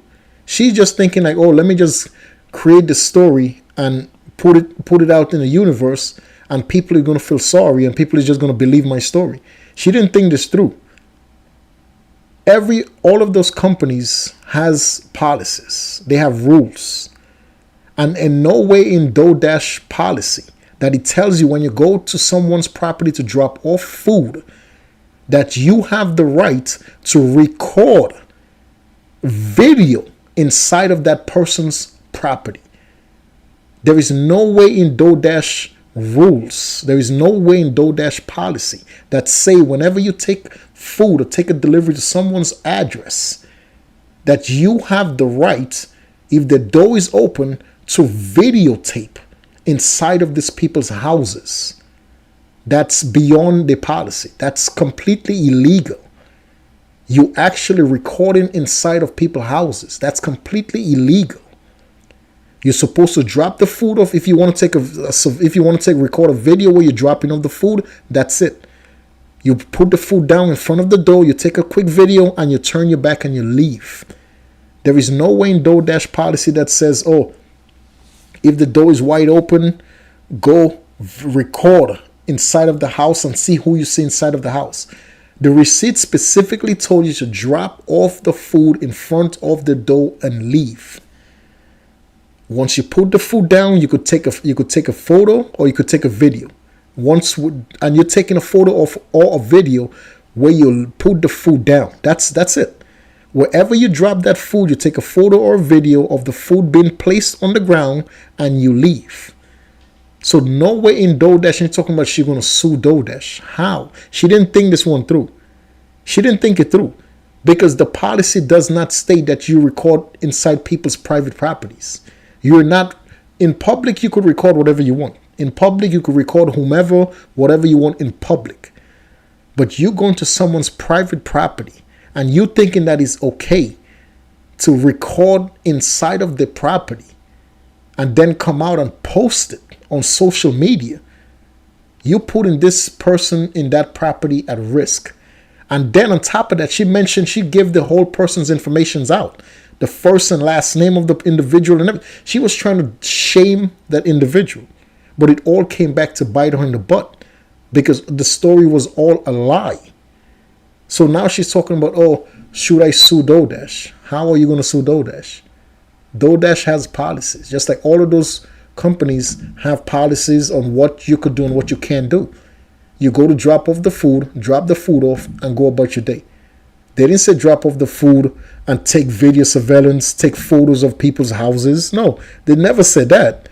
A: She's just thinking like, let me just create the story and put it out in the universe, and people are going to feel sorry, and people are just going to believe my story. She didn't think this through. All of those companies has policies. They have rules. And in no way in DoorDash policy that it tells you when you go to someone's property to drop off food that you have the right to record video inside of that person's property. There is no way in DoorDash rules, there is no way in DoorDash policy that say whenever you take food or take a delivery to someone's address that you have the right, if the door is open, to videotape inside of these people's houses. That's beyond the policy. That's completely illegal. You actually recording inside of people's houses. That's completely illegal. You're supposed to drop the food off if you want to record a video where you're dropping off the food. That's it. You put the food down in front of the door. You take a quick video and you turn your back and you leave. There is no way in DoorDash policy that says, oh, if the door is wide open, go record inside of the house and see who you see inside of the house. The receipt specifically told you to drop off the food in front of the door and leave. Once you put the food down, you could take a photo or you could take a video. And you're taking a photo of or a video where you put the food down. That's it. Wherever you drop that food, you take a photo or a video of the food being placed on the ground and you leave. So no way in DoorDash you're talking about she's going to sue DoorDash. How? She didn't think this one through. She didn't think it through. Because the policy does not state that you record inside people's private properties. You're not, in public you could record whatever you want. In public you could record whomever, whatever you want in public. But you going to someone's private property and you thinking that it's okay to record inside of the property and then come out and post it on social media, you're putting this person in that property at risk. And then on top of that, she mentioned she gave the whole person's information out, the first and last name of the individual and everything. She was trying to shame that individual, but it all came back to bite her in the butt because the story was all a lie. So now she's talking about, oh, should I sue DoorDash? How are you going to sue DoorDash? DoorDash has policies, just like all of those companies have policies on what you could do and what you can't do. You go to drop off the food, drop the food off, and go about your day. They didn't say drop off the food and take video surveillance, take photos of people's houses. No, they never said that.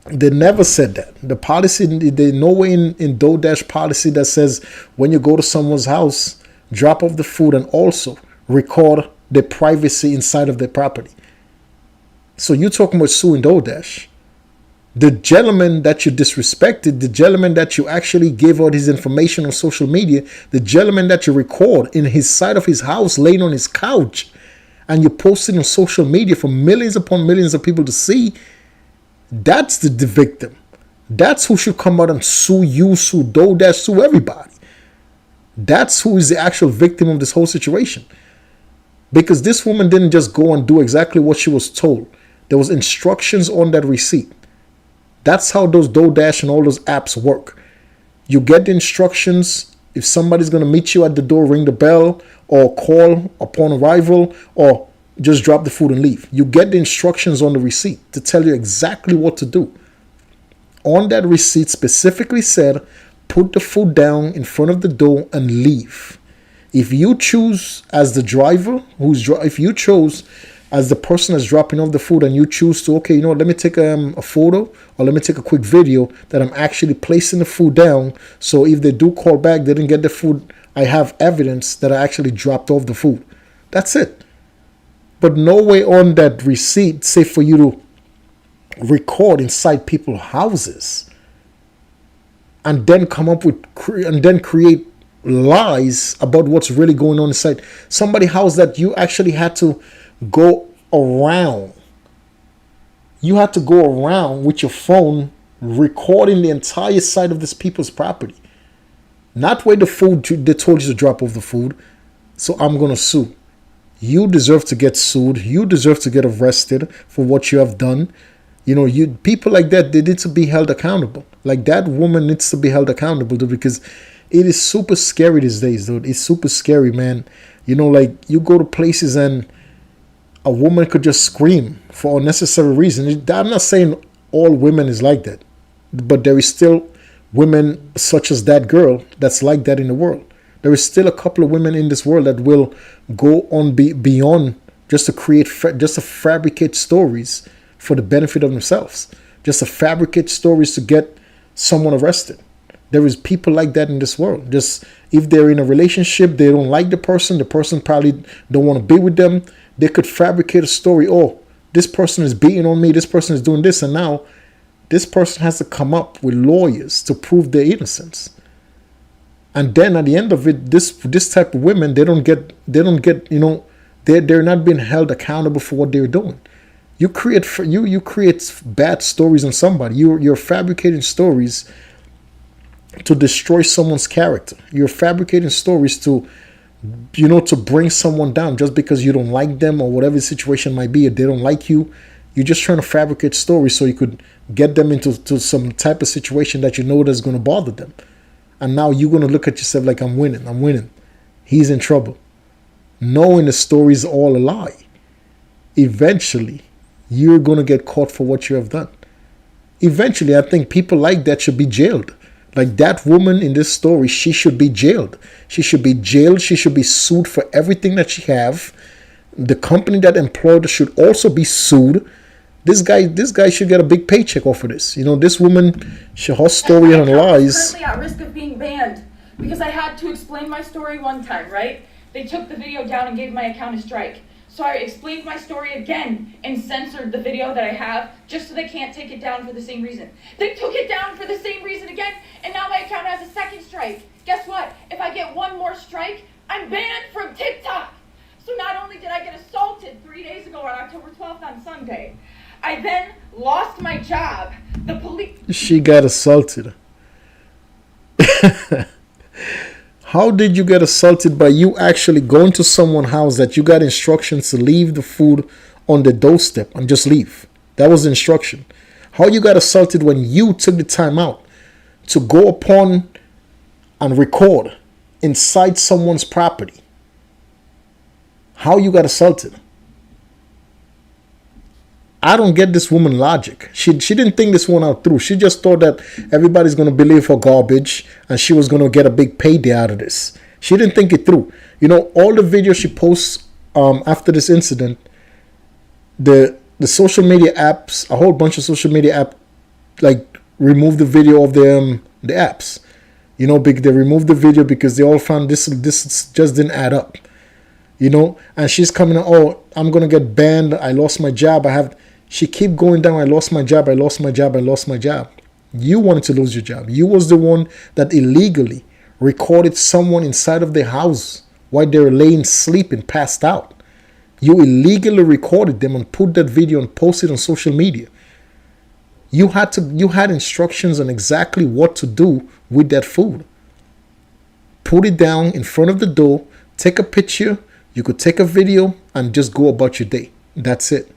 A: They never said that. The policy, there's no way in DoorDash policy that says when you go to someone's house, drop off the food and also record the privacy inside of their property. So you're talking about suing DoorDash. The gentleman that you disrespected, the gentleman that you actually gave out his information on social media, the gentleman that you record in his side of his house laying on his couch and you post it on social media for millions upon millions of people to see, that's the victim. That's who should come out and sue you, sue DoorDash, sue everybody. That's who is the actual victim of this whole situation. Because this woman didn't just go and do exactly what she was told. There was instructions on that receipt. That's how those DoorDash and all those apps work. You get the instructions. If somebody's going to meet you at the door, ring the bell or call upon arrival or just drop the food and leave. You get the instructions on the receipt to tell you exactly what to do. On that receipt specifically said, put the food down in front of the door and leave. If you choose as the driver, if you chose as the person that's dropping off the food and you choose to, okay, let me take a photo or let me take a quick video that I'm actually placing the food down. So if they do call back, they didn't get the food, I have evidence that I actually dropped off the food. That's it. But no way on that receipt say for you to record inside people's houses and then come up with and then create lies about what's really going on inside somebody's house that you actually had to go around. You had to go around with your phone recording the entire side of this people's property. Not where the food, they told you to drop off the food. So I'm going to sue. You deserve to get sued. You deserve to get arrested for what you have done. People like that, they need to be held accountable. Like that woman needs to be held accountable, dude, because it is super scary these days, dude. It's super scary, man. Like you go to places and a woman could just scream for unnecessary reason. I'm not saying all women is like that. But there is still women such as that girl that's like that in the world. There is still a couple of women in this world that will go on beyond just to create, just to fabricate stories for the benefit of themselves, just to fabricate stories to get someone arrested. There is people like that in this world. Just if they're in a relationship, they don't like the person probably don't want to be with them. They could fabricate a story. Oh, this person is beating on me. This person is doing this, and now this person has to come up with lawyers to prove their innocence. And then at the end of it, this type of women, they don't get they're not being held accountable for what they're doing. You create bad stories on somebody. You're fabricating stories to destroy someone's character. You're fabricating stories to bring someone down just because you don't like them or whatever the situation might be. If they don't like you, you're just trying to fabricate stories so you could get them into some type of situation that you know that's going to bother them. And now you're going to look at yourself like, I'm winning. He's in trouble. Knowing the story is all a lie. Eventually, you're going to get caught for what you have done. Eventually, I think people like that should be jailed. Like that woman in this story, she should be jailed. She should be jailed. She should be sued for everything that she have. The company that employed her should also be sued. This guy should get a big paycheck off of this. This woman, her story and her lies.
B: I'm currently at risk of being banned because I had to explain my story one time, right? They took the video down and gave my account a strike. So I explained my story again and censored the video that I have just so they can't take it down for the same reason. They took it down for the same reason again, and now my account has a second strike. Guess what? If I get one more strike, I'm banned from TikTok. So not only did I get assaulted 3 days ago on October 12th on Sunday, I then lost my job. The police...
A: She got assaulted. How did you get assaulted? By you actually going to someone's house that you got instructions to leave the food on the doorstep and just leave. That was the instruction. How you got assaulted when you took the time out to go upon and record inside someone's property? How you got assaulted? I don't get this woman logic. She didn't think this one out through. She just thought that everybody's going to believe her garbage and she was going to get a big payday out of this. She didn't think it through. All the videos she posts after this incident, the social media apps, a whole bunch of social media apps, like remove the video of the apps. They removed the video because they all found this just didn't add up. And she's coming, oh, I'm going to get banned. I lost my job. She keep going down. I lost my job. You wanted to lose your job. You was the one that illegally recorded someone inside of their house while they were laying sleeping, passed out. You illegally recorded them and put that video and posted on social media. You had instructions on exactly what to do with that food. Put it down in front of the door, take a picture. You could take a video and just go about your day. That's it.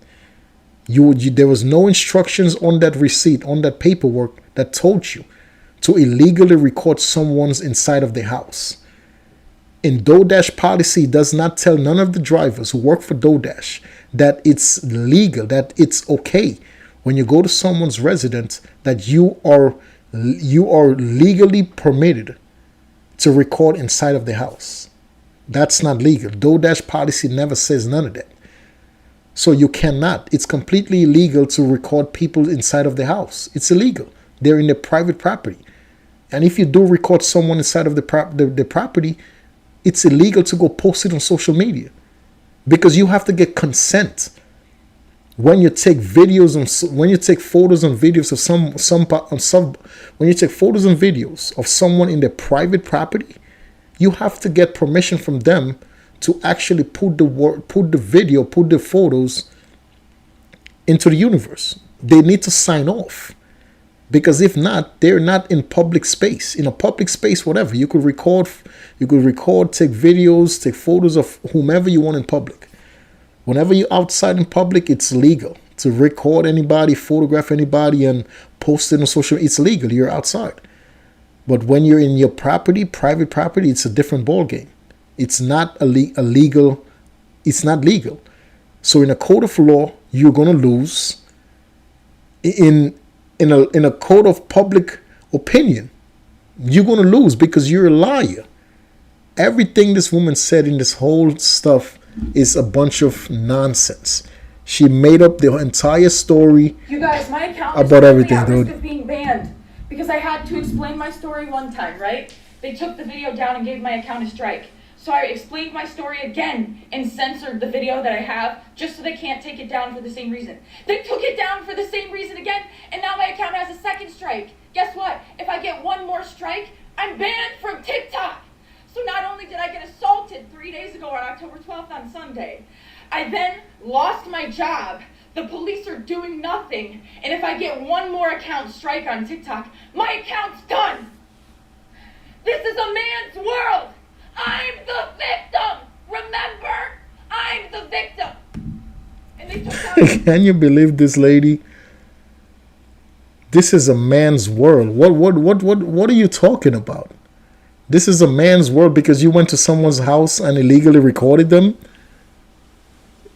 A: There was no instructions on that receipt, on that paperwork that told you to illegally record someone's inside of their house. In DoorDash policy does not tell none of the drivers who work for DoorDash that it's legal, that it's okay when you go to someone's residence that you are legally permitted to record inside of their house. That's not legal. DoorDash policy never says none of that. So you cannot. It's completely illegal to record people inside of the house. It's illegal. They're in their private property. And if you do record someone inside of the property, it's illegal to go post it on social media because you have to get consent. When you take videos when you take photos and videos of when you take photos and videos of someone in their private property, you have to get permission from them to actually put the photos into the universe. They need to sign off. Because if not, they're not in public space. In a public space, whatever, you could record, take videos, take photos of whomever you want in public. Whenever you're outside in public, it's legal to record anybody, photograph anybody, and post it on social. It's legal. You're outside. But when you're in your property, private property, it's a different ballgame. It's not illegal. It's not legal. So in a code of law, you're going to lose. In in a court of public opinion, you're going to lose because you're a liar. Everything this woman said in this whole stuff is a bunch of nonsense. She made up the entire story.
B: You guys, my account
A: about
B: is
A: everything,
B: at
A: dude.
B: risk of being banned because I had to explain my story one time, right? They took the video down and gave my account a strike. So I explained my story again and censored the video that I have just so they can't take it down for the same reason. They took it down for the same reason again, and now my account has a second strike. Guess what? If I get one more strike, I'm banned from TikTok. So not only did I get assaulted 3 days ago on October 12th on Sunday, I then lost my job. The police are doing nothing. And if I get one more account strike on TikTok, my account's done. This is a man's world. I'm the victim. Remember, I'm the victim. And they took down.
A: Can you believe this lady? This is a man's world. What are you talking about? This is a man's world because you went to someone's house and illegally recorded them.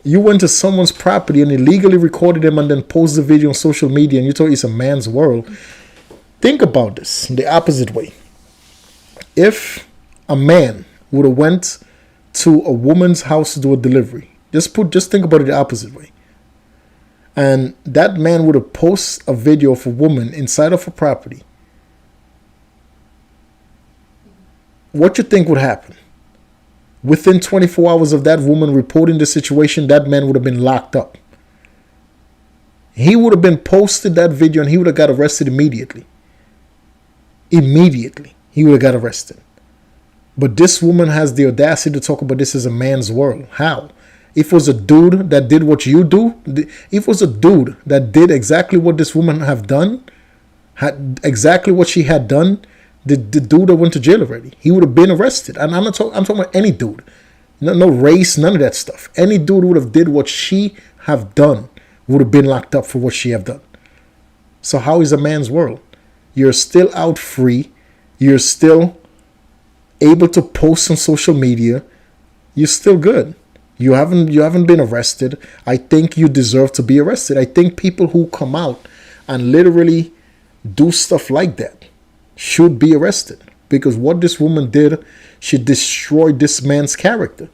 A: You went to someone's property and illegally recorded them and then posted the video on social media and you told it's a man's world. Think about this the opposite way. If a man would have went to a woman's house to do a delivery, just think about it the opposite way. And that man would have posted a video of a woman inside of a property. What you think would happen? Within 24 hours of that woman reporting the situation, that man would have been locked up. He would have been posted that video and he would have got arrested immediately. Immediately, he would have got arrested. But this woman has the audacity to talk about this as a man's world. How? If it was a dude that did what you do, if it was a dude that did exactly what this woman have done, had exactly what she had done, the dude that went to jail already, he would have been arrested. And I'm talking about any dude. No race, none of that stuff. Any dude would have did what she have done would have been locked up for what she have done. So how is a man's world? You're still out free. You're still able to post on social media. You're still good. You haven't been arrested. I think you deserve to be arrested. I think people who come out and literally do stuff like that should be arrested, because what this woman did, she destroyed this man's character.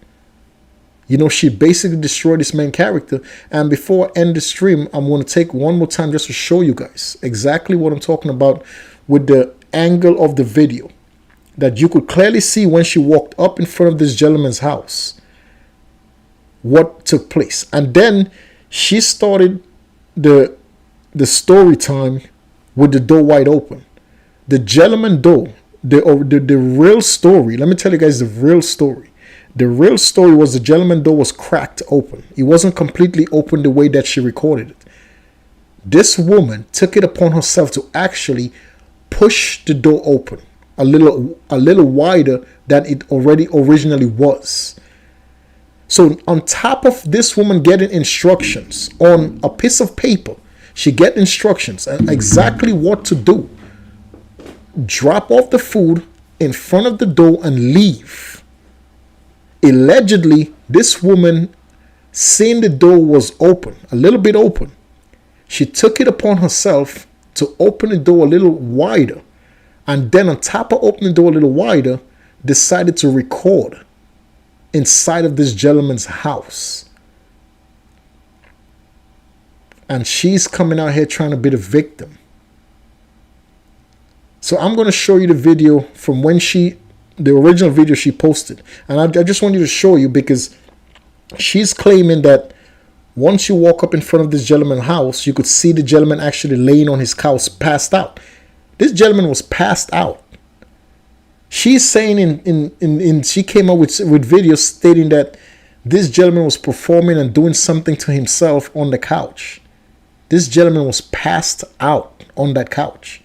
A: You know, she basically destroyed this man's character. And before I end the stream, I'm going to take one more time just to show you guys exactly what I'm talking about with the angle of the video that you could clearly see when she walked up in front of this gentleman's house, what took place. And then she started the story time with the door wide open. The gentleman door, the real story, let me tell you guys the real story. The real story was the gentleman door was cracked open. It wasn't completely open the way that she recorded it. This woman took it upon herself to actually push the door open a little wider than it already originally was. So on top of this woman getting instructions on a piece of paper, she get instructions and exactly what to do. Drop off the food in front of the door and leave. Allegedly, this woman, seeing the door was open, a little bit open, she took it upon herself to open the door a little wider. And then on top of opening the door a little wider, decided to record inside of this gentleman's house. And she's coming out here trying to be the victim. So I'm going to show you the video from when the original video she posted. And I just want you to show you, because she's claiming that once you walk up in front of this gentleman's house, you could see the gentleman actually laying on his couch, passed out. This gentleman was passed out. She's saying she came up with videos stating that this gentleman was performing and doing something to himself on the couch. This gentleman was passed out on that couch,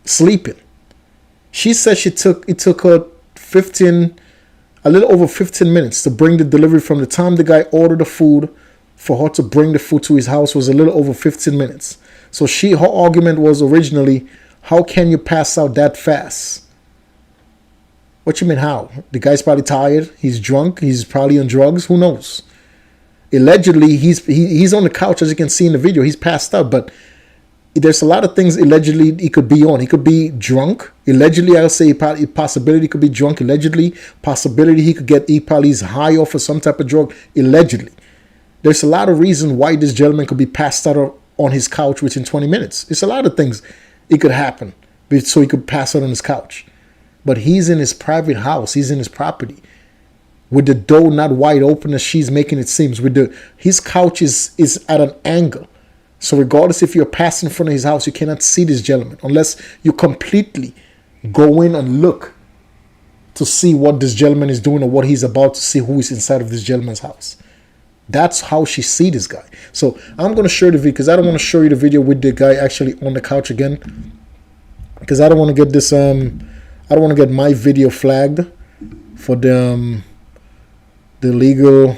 A: sleeping. She said it took her a little over 15 minutes to bring the delivery from the time the guy ordered the food for her to bring the food to his house was a little over 15 minutes. So her argument was originally, how can you pass out that fast? What you mean how? The guy's probably tired. He's drunk. He's probably on drugs. Who knows? Allegedly, he's on the couch, as you can see in the video. He's passed out, but there's a lot of things allegedly he could be on. He could be drunk. Allegedly, I'll say possibility he could be drunk. Allegedly, possibility he could get probably high off of some type of drug. Allegedly. There's a lot of reasons why this gentleman could be passed out on his couch within 20 minutes. It's a lot of things it could happen so he could pass out on his couch. But he's in his private house. He's in his property with the door not wide open as she's making it seem. His couch is at an angle. So regardless if you're passing in front of his house, you cannot see this gentleman unless you completely go in and look to see what this gentleman is doing or what he's about to see, who is inside of this gentleman's house. That's how she see this guy. So I'm going to show you the video because I don't want to show you the video with the guy actually on the couch again, because I don't want to get this I don't want to get my video flagged for the legal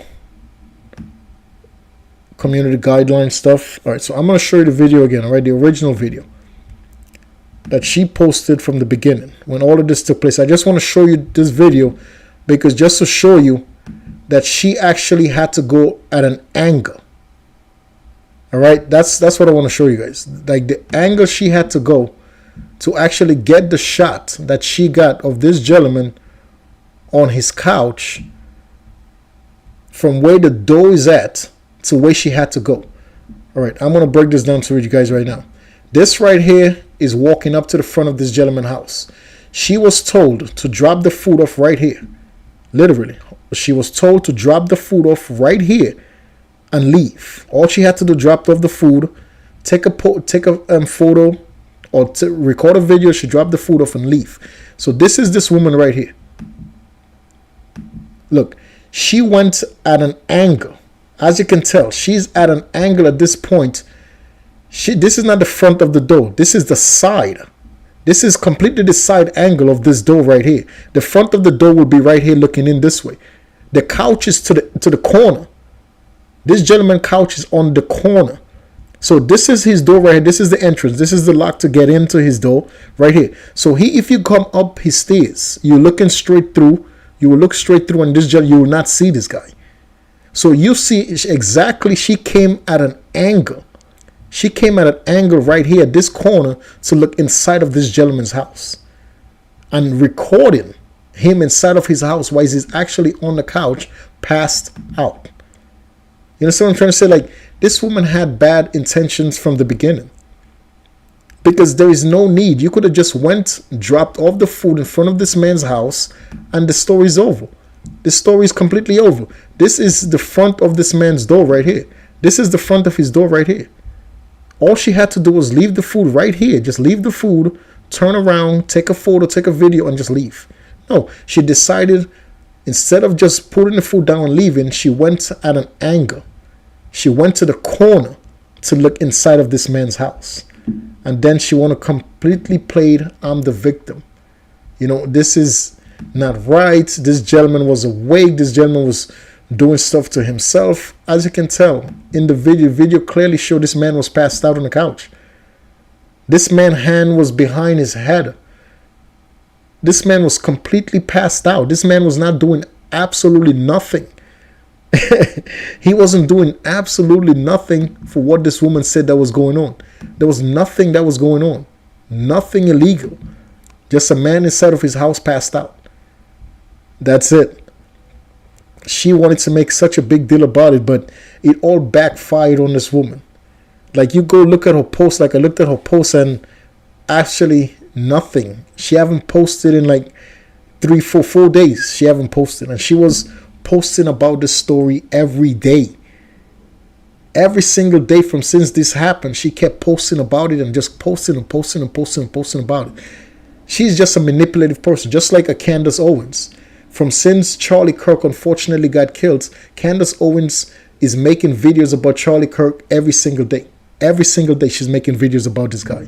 A: community guideline stuff. All right, so I'm going to show you the video again. All right, the original video that she posted from the beginning when all of this took place. I just want to show you this video because just to show you that she actually had to go at an angle. All right, that's what I want to show you guys. Like the angle she had to go to actually get the shot that she got of this gentleman on his couch from where the door is at to where she had to go. All right, I'm going to break this down to you guys right now. This right here is walking up to the front of this gentleman's house. She was told to drop the food off right here. Literally. She was told to drop the food off right here and leave. All she had to do, drop off the food, take a photo or record a video. She dropped the food off and leave. So this is this woman right here. Look, she went at an angle. As you can tell, she's at an angle at this point. This is not the front of the door. This is the side. This is completely the side angle of this door right here. The front of the door will be right here looking in this way. The couch is to the corner. This gentleman's couch is on the corner. So this is his door right here. This is the entrance. This is the lock to get into his door right here. So if you come up his stairs, you're looking straight through. You will look straight through, and this gentleman, you will not see this guy. So you see exactly she came at an angle. She came at an angle right here at this corner to look inside of this gentleman's house and recording him inside of his house while he's actually on the couch passed out. You understand what I'm trying to say? Like, this woman had bad intentions from the beginning because there is no need. You could have just dropped off the food in front of this man's house and the story's over. The story is completely over. This is the front of this man's door right here. This is the front of his door right here. All she had to do was leave the food right here. Just leave the food, turn around, take a photo, take a video, and just leave. No, she decided instead of just putting the food down and leaving, she went at an angle. She went to the corner to look inside of this man's house. And then she want to completely played, I'm the victim. You know, this is not right. This gentleman was awake. This gentleman was doing stuff to himself. As you can tell in the video clearly showed this man was passed out on the couch. This man's hand was behind his head. This man was completely passed out. This man was not doing absolutely nothing. He wasn't doing absolutely nothing for what this woman said that was going on. There was nothing that was going on. Nothing illegal. Just a man inside of his house passed out. That's it. She wanted to make such a big deal about it, but it all backfired on this woman. Like, you go look at her post. Like, I looked at her post and actually nothing. She haven't posted in like 4 days. She haven't posted, and she was posting about this story every day. Every single day from since this happened, she kept posting about it and just posting and posting and posting and posting about it. She's just a manipulative person, just like a Candace Owens. From since Charlie Kirk unfortunately got killed, Candace Owens is making videos about Charlie Kirk every single day. Every single day she's making videos about this guy.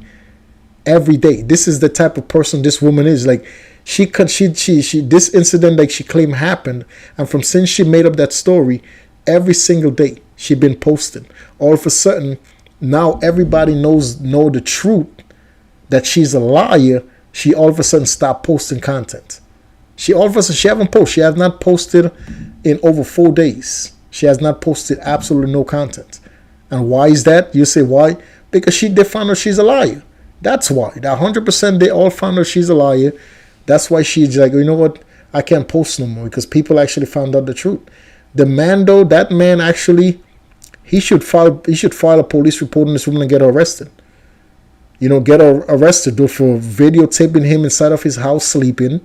A: Every day. This is the type of person this woman is. Like, this incident, like she claimed, happened, and from since she made up that story, every single day she been posting. All of a sudden, now everybody know the truth that she's a liar. She all of a sudden stopped posting content. She haven't posted. She has not posted in over 4 days. She has not posted absolutely no content. And why is that? You say why? Because they found out she's a liar. That's why. 100% they all found out she's a liar. That's why she's like, you know what? I can't post no more because people actually found out the truth. The man though, that man actually, he should file a police report on this woman and get her arrested. Get her arrested though for videotaping him inside of his house sleeping.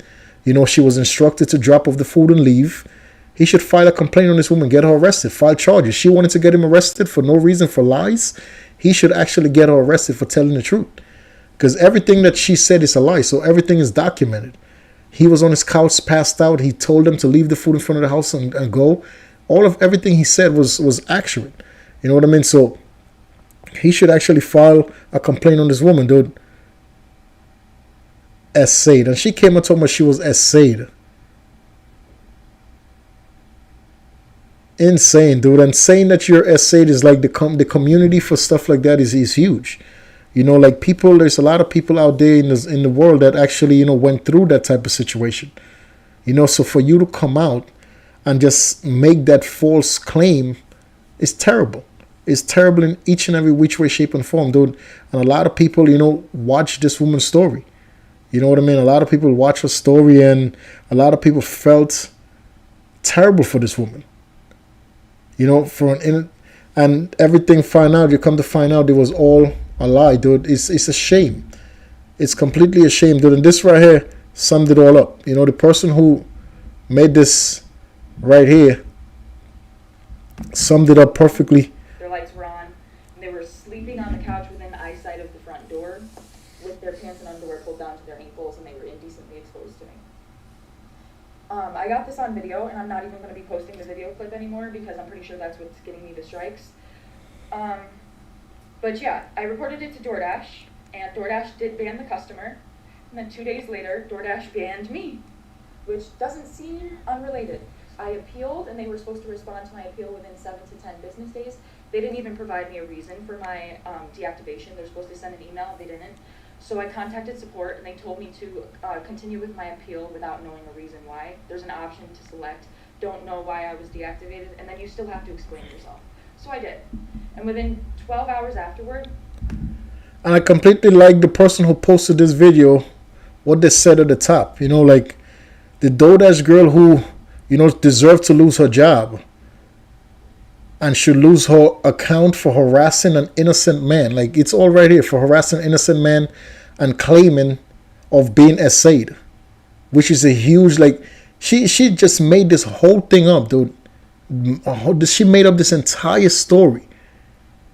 A: She was instructed to drop off the food and leave. He should file a complaint on this woman, get her arrested, file charges. She wanted to get him arrested for no reason, for lies. He should actually get her arrested for telling the truth. Because everything that she said is a lie, so everything is documented. He was on his couch, passed out. He told them to leave the food in front of the house and go. Everything he said was accurate. You know what I mean? So he should actually file a complaint on this woman, dude. Essayed. And she came and told me she was essayed. Insane, dude. And saying that you're essayed is like the community for stuff like that is huge. Like people, there's a lot of people out there in the world that actually, went through that type of situation. So for you to come out and just make that false claim is terrible. It's terrible in each and every which way, shape, and form, dude. And a lot of people, watch this woman's story. You know what I mean? A lot of people watch her story and a lot of people felt terrible for this woman. And everything you come to find out it was all a lie, dude. It's a shame. It's completely a shame, dude. And this right here summed it all up. The person who made this right here summed it up perfectly.
B: Their lights were on, and they were sleeping on the couch within eyesight of the front door with their pants and underwear pulled down to their ankles, and they were indecently exposed to me. I got this on video, and I'm not even going to be posting the video clip anymore because I'm pretty sure that's what's getting me the strikes. But yeah, I reported it to DoorDash, and DoorDash did ban the customer, and then 2 days later, DoorDash banned me, which doesn't seem unrelated. I appealed, and they were supposed to respond to my appeal within 7 to 10 business days. They didn't even provide me a reason for my deactivation. They're supposed to send an email, they didn't. So I contacted support, and they told me to continue with my appeal without knowing a reason why. There's an option to select, don't know why I was deactivated, and then you still have to explain yourself. So I did. And within 12 hours afterward...
A: And I completely like the person who posted this video, what they said at the top. Like the DoorDash girl who, deserved to lose her job and should lose her account for harassing an innocent man. Like, it's all right here, for harassing an innocent man and claiming of being essayed, which is a huge, like, she just made this whole thing up, dude. She made up this entire story.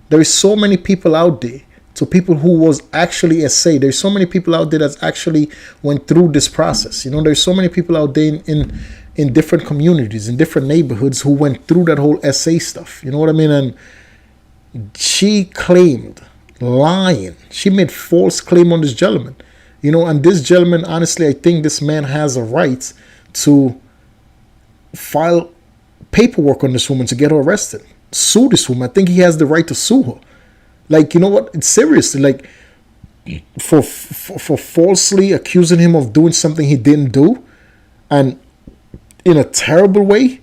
A: There is so many people out there, to people who was actually essayed. There's so many people out there that actually went through this process. There's so many people out there in different communities, in different neighborhoods who went through that whole essay stuff. You know what I mean? And she claimed, lying. She made false claim on this gentleman. And this gentleman, honestly, I think this man has a right to file paperwork on this woman to get her arrested. Sue this woman. I think he has the right to sue her. Like, you know what? It's seriously, like, for falsely accusing him of doing something he didn't do, and in a terrible way,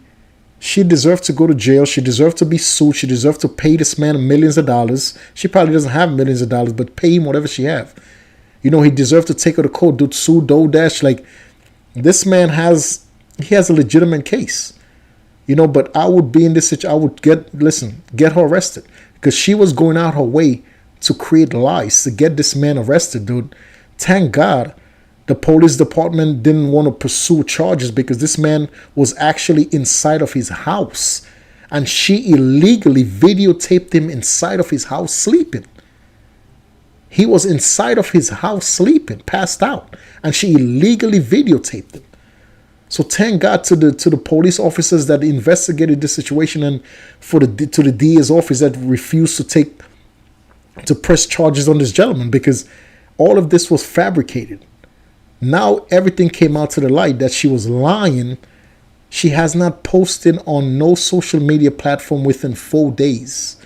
A: she deserved to go to jail. She deserved to be sued. She deserved to pay this man millions of dollars. She probably doesn't have millions of dollars, but pay him whatever she have. He deserved to take her to court, dude, sue DoorDash. Like, this man has a legitimate case. But I would be in this situation. I would get her arrested. Because she was going out her way to create lies to get this man arrested, dude. Thank God the police department didn't want to pursue charges, because this man was actually inside of his house. And she illegally videotaped him inside of his house sleeping. He was inside of his house sleeping, passed out. And she illegally videotaped him. So thank God to the police officers that investigated this situation, and to the DA's office that refused to press charges on this gentleman, because all of this was fabricated. Now everything came out to the light that she was lying. She has not posted on no social media platform within 4 days.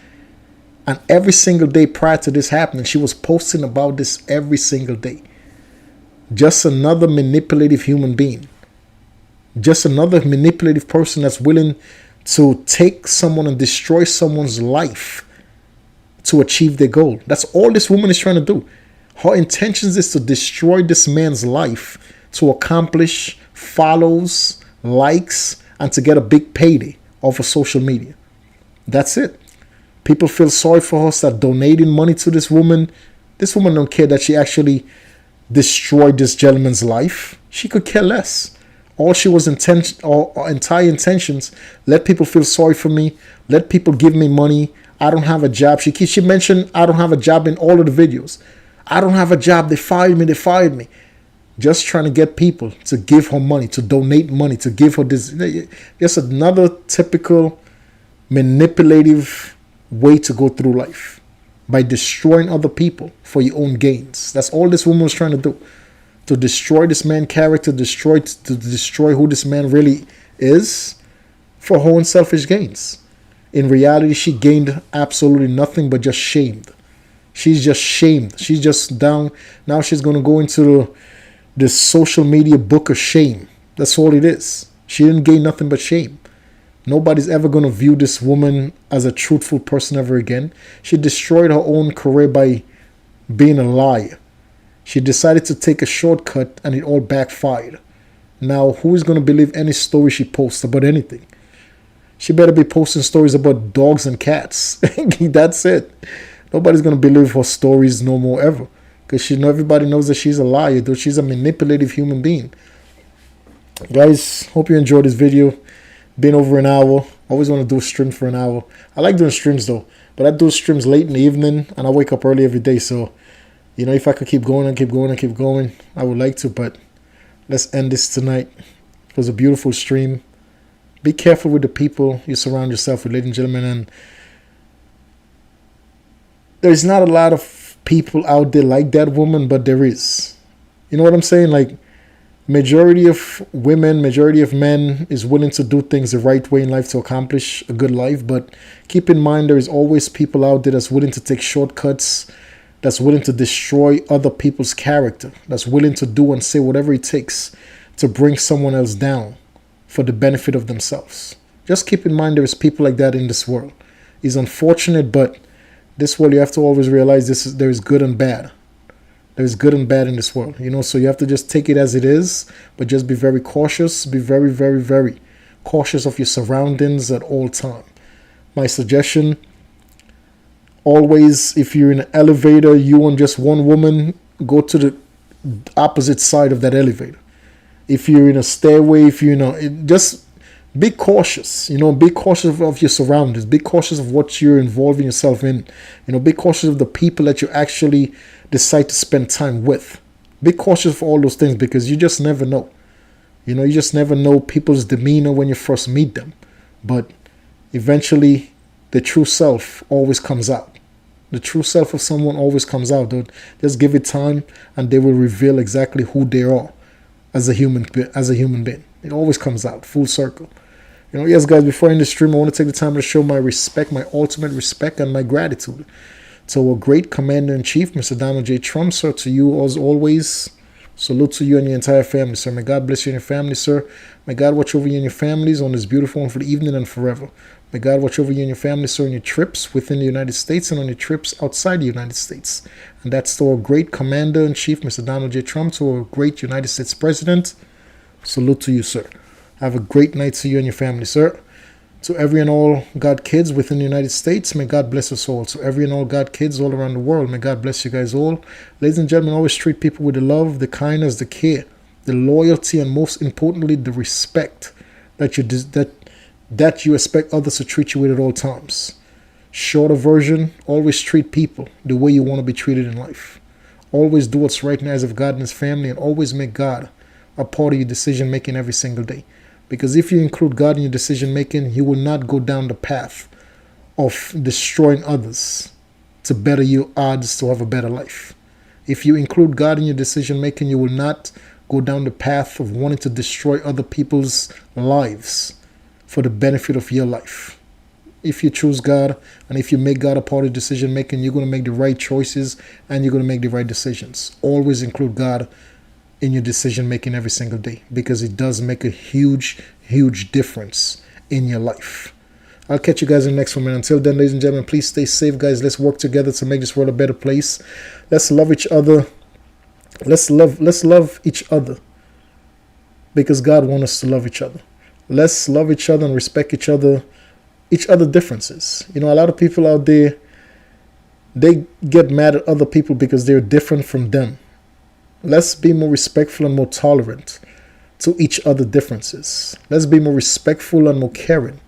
A: And every single day prior to this happening, she was posting about this every single day. Just another manipulative human being. Just another manipulative person that's willing to take someone and destroy someone's life to achieve their goal. That's all this woman is trying to do. Her intentions is to destroy this man's life to accomplish follows, likes, and to get a big payday off of social media. That's it. People feel sorry for her, start donating money to this woman. This woman don't care that she actually destroyed this gentleman's life. She could care less. All she was entire intentions, let people feel sorry for me, let people give me money. I don't have a job. She mentioned I don't have a job in all of the videos. I don't have a job. They fired me. Just trying to get people to give her money, to donate money, to give her this. Just another typical manipulative way to go through life, by destroying other people for your own gains. That's all this woman was trying to do. To destroy this man's character, to destroy who this man really is for her own selfish gains. In reality, she gained absolutely nothing but just shamed. She's just shamed. She's just down. Now she's going to go into the social media book of shame. That's all it is. She didn't gain nothing but shame. Nobody's ever going to view this woman as a truthful person ever again. She destroyed her own career by being a liar. She decided to take a shortcut and it all backfired. Now, who is going to believe any story she posts about anything? She better be posting stories about dogs and cats. That's it. Nobody's going to believe her stories no more ever. Because everybody knows that she's a liar, though she's a manipulative human being. Guys, hope you enjoyed this video. Been over an hour. Always want to do a stream for an hour. I like doing streams though. But I do streams late in the evening and I wake up early every day. So, if I could keep going, I would like to. But let's end this tonight. It was a beautiful stream. Be careful with the people you surround yourself with, ladies and gentlemen. And there's not a lot of people out there like that woman, but there is. You know what I'm saying? Like, majority of women, majority of men is willing to do things the right way in life to accomplish a good life. But keep in mind, there is always people out there that's willing to take shortcuts, that's willing to destroy other people's character, that's willing to do and say whatever it takes to bring someone else down for the benefit of themselves. Just keep in mind there is people like that in this world. It's unfortunate, but this world, you have to always realize there is good and bad. There's good and bad in this world, so you have to just take it as it is, but just be very cautious. Be very, very, very cautious of your surroundings at all time. My suggestion, always, if you're in an elevator, you and just one woman, go to the opposite side of that elevator. If you're in a stairway, just be cautious. Be cautious of your surroundings. Be cautious of what you're involving yourself in. Be cautious of the people that you actually decide to spend time with. Be cautious of all those things because you just never know. You just never know people's demeanor when you first meet them. But eventually, the true self always comes out. The true self of someone always comes out. Dude. Just give it time and they will reveal exactly who they are as a human being. It always comes out, full circle. Yes, guys, before I end the stream, I want to take the time to show my respect, my ultimate respect and my gratitude to our great Commander-in-Chief, Mr. Donald J. Trump, sir. To you, as always, salute to you and your entire family, sir. May God bless you and your family, sir. May God watch over you and your families on this beautiful one for the evening and forever. May God watch over you and your family, sir, on your trips within the United States and on your trips outside the United States. And that's to our great Commander-in-Chief, Mr. Donald J. Trump, to our great United States President. Salute to you, sir. Have a great night to you and your family, sir. To every and all God kids within the United States, may God bless us all. To every and all God kids all around the world, may God bless you guys all. Ladies and gentlemen, always treat people with the love, the kindness, the care, the loyalty, and most importantly, the respect that you expect others to treat you with at all times. Shorter version, always treat people the way you want to be treated in life. Always do what's right in the eyes of God and His family, and always make God a part of your decision making every single day. Because if you include God in your decision making, you will not go down the path of destroying others to better your odds to have a better life. If you include God in your decision making, you will not go down the path of wanting to destroy other people's lives for the benefit of your life. If you choose God and if you make God a part of decision making, you're going to make the right choices and you're going to make the right decisions. Always include God in your decision making every single day, because it does make a huge difference in your life. I'll catch you guys in the next one, man. Until then, ladies and gentlemen, please stay safe, guys. Let's work together to make this world a better place. Let's love each other. Let's love each other, because God wants us to love each other. Let's love each other and respect each other differences. You know, a lot of people out there, they get mad at other people because they're different from them. Let's be more respectful and more tolerant to each other differences. Let's be more respectful and more caring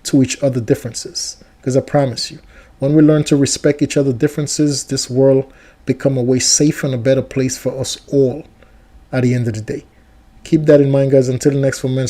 A: to each other differences. Because I promise you, when we learn to respect each other differences, this world become a way safer and a better place for us all at the end of the day. Keep that in mind, guys. Until the next one, man.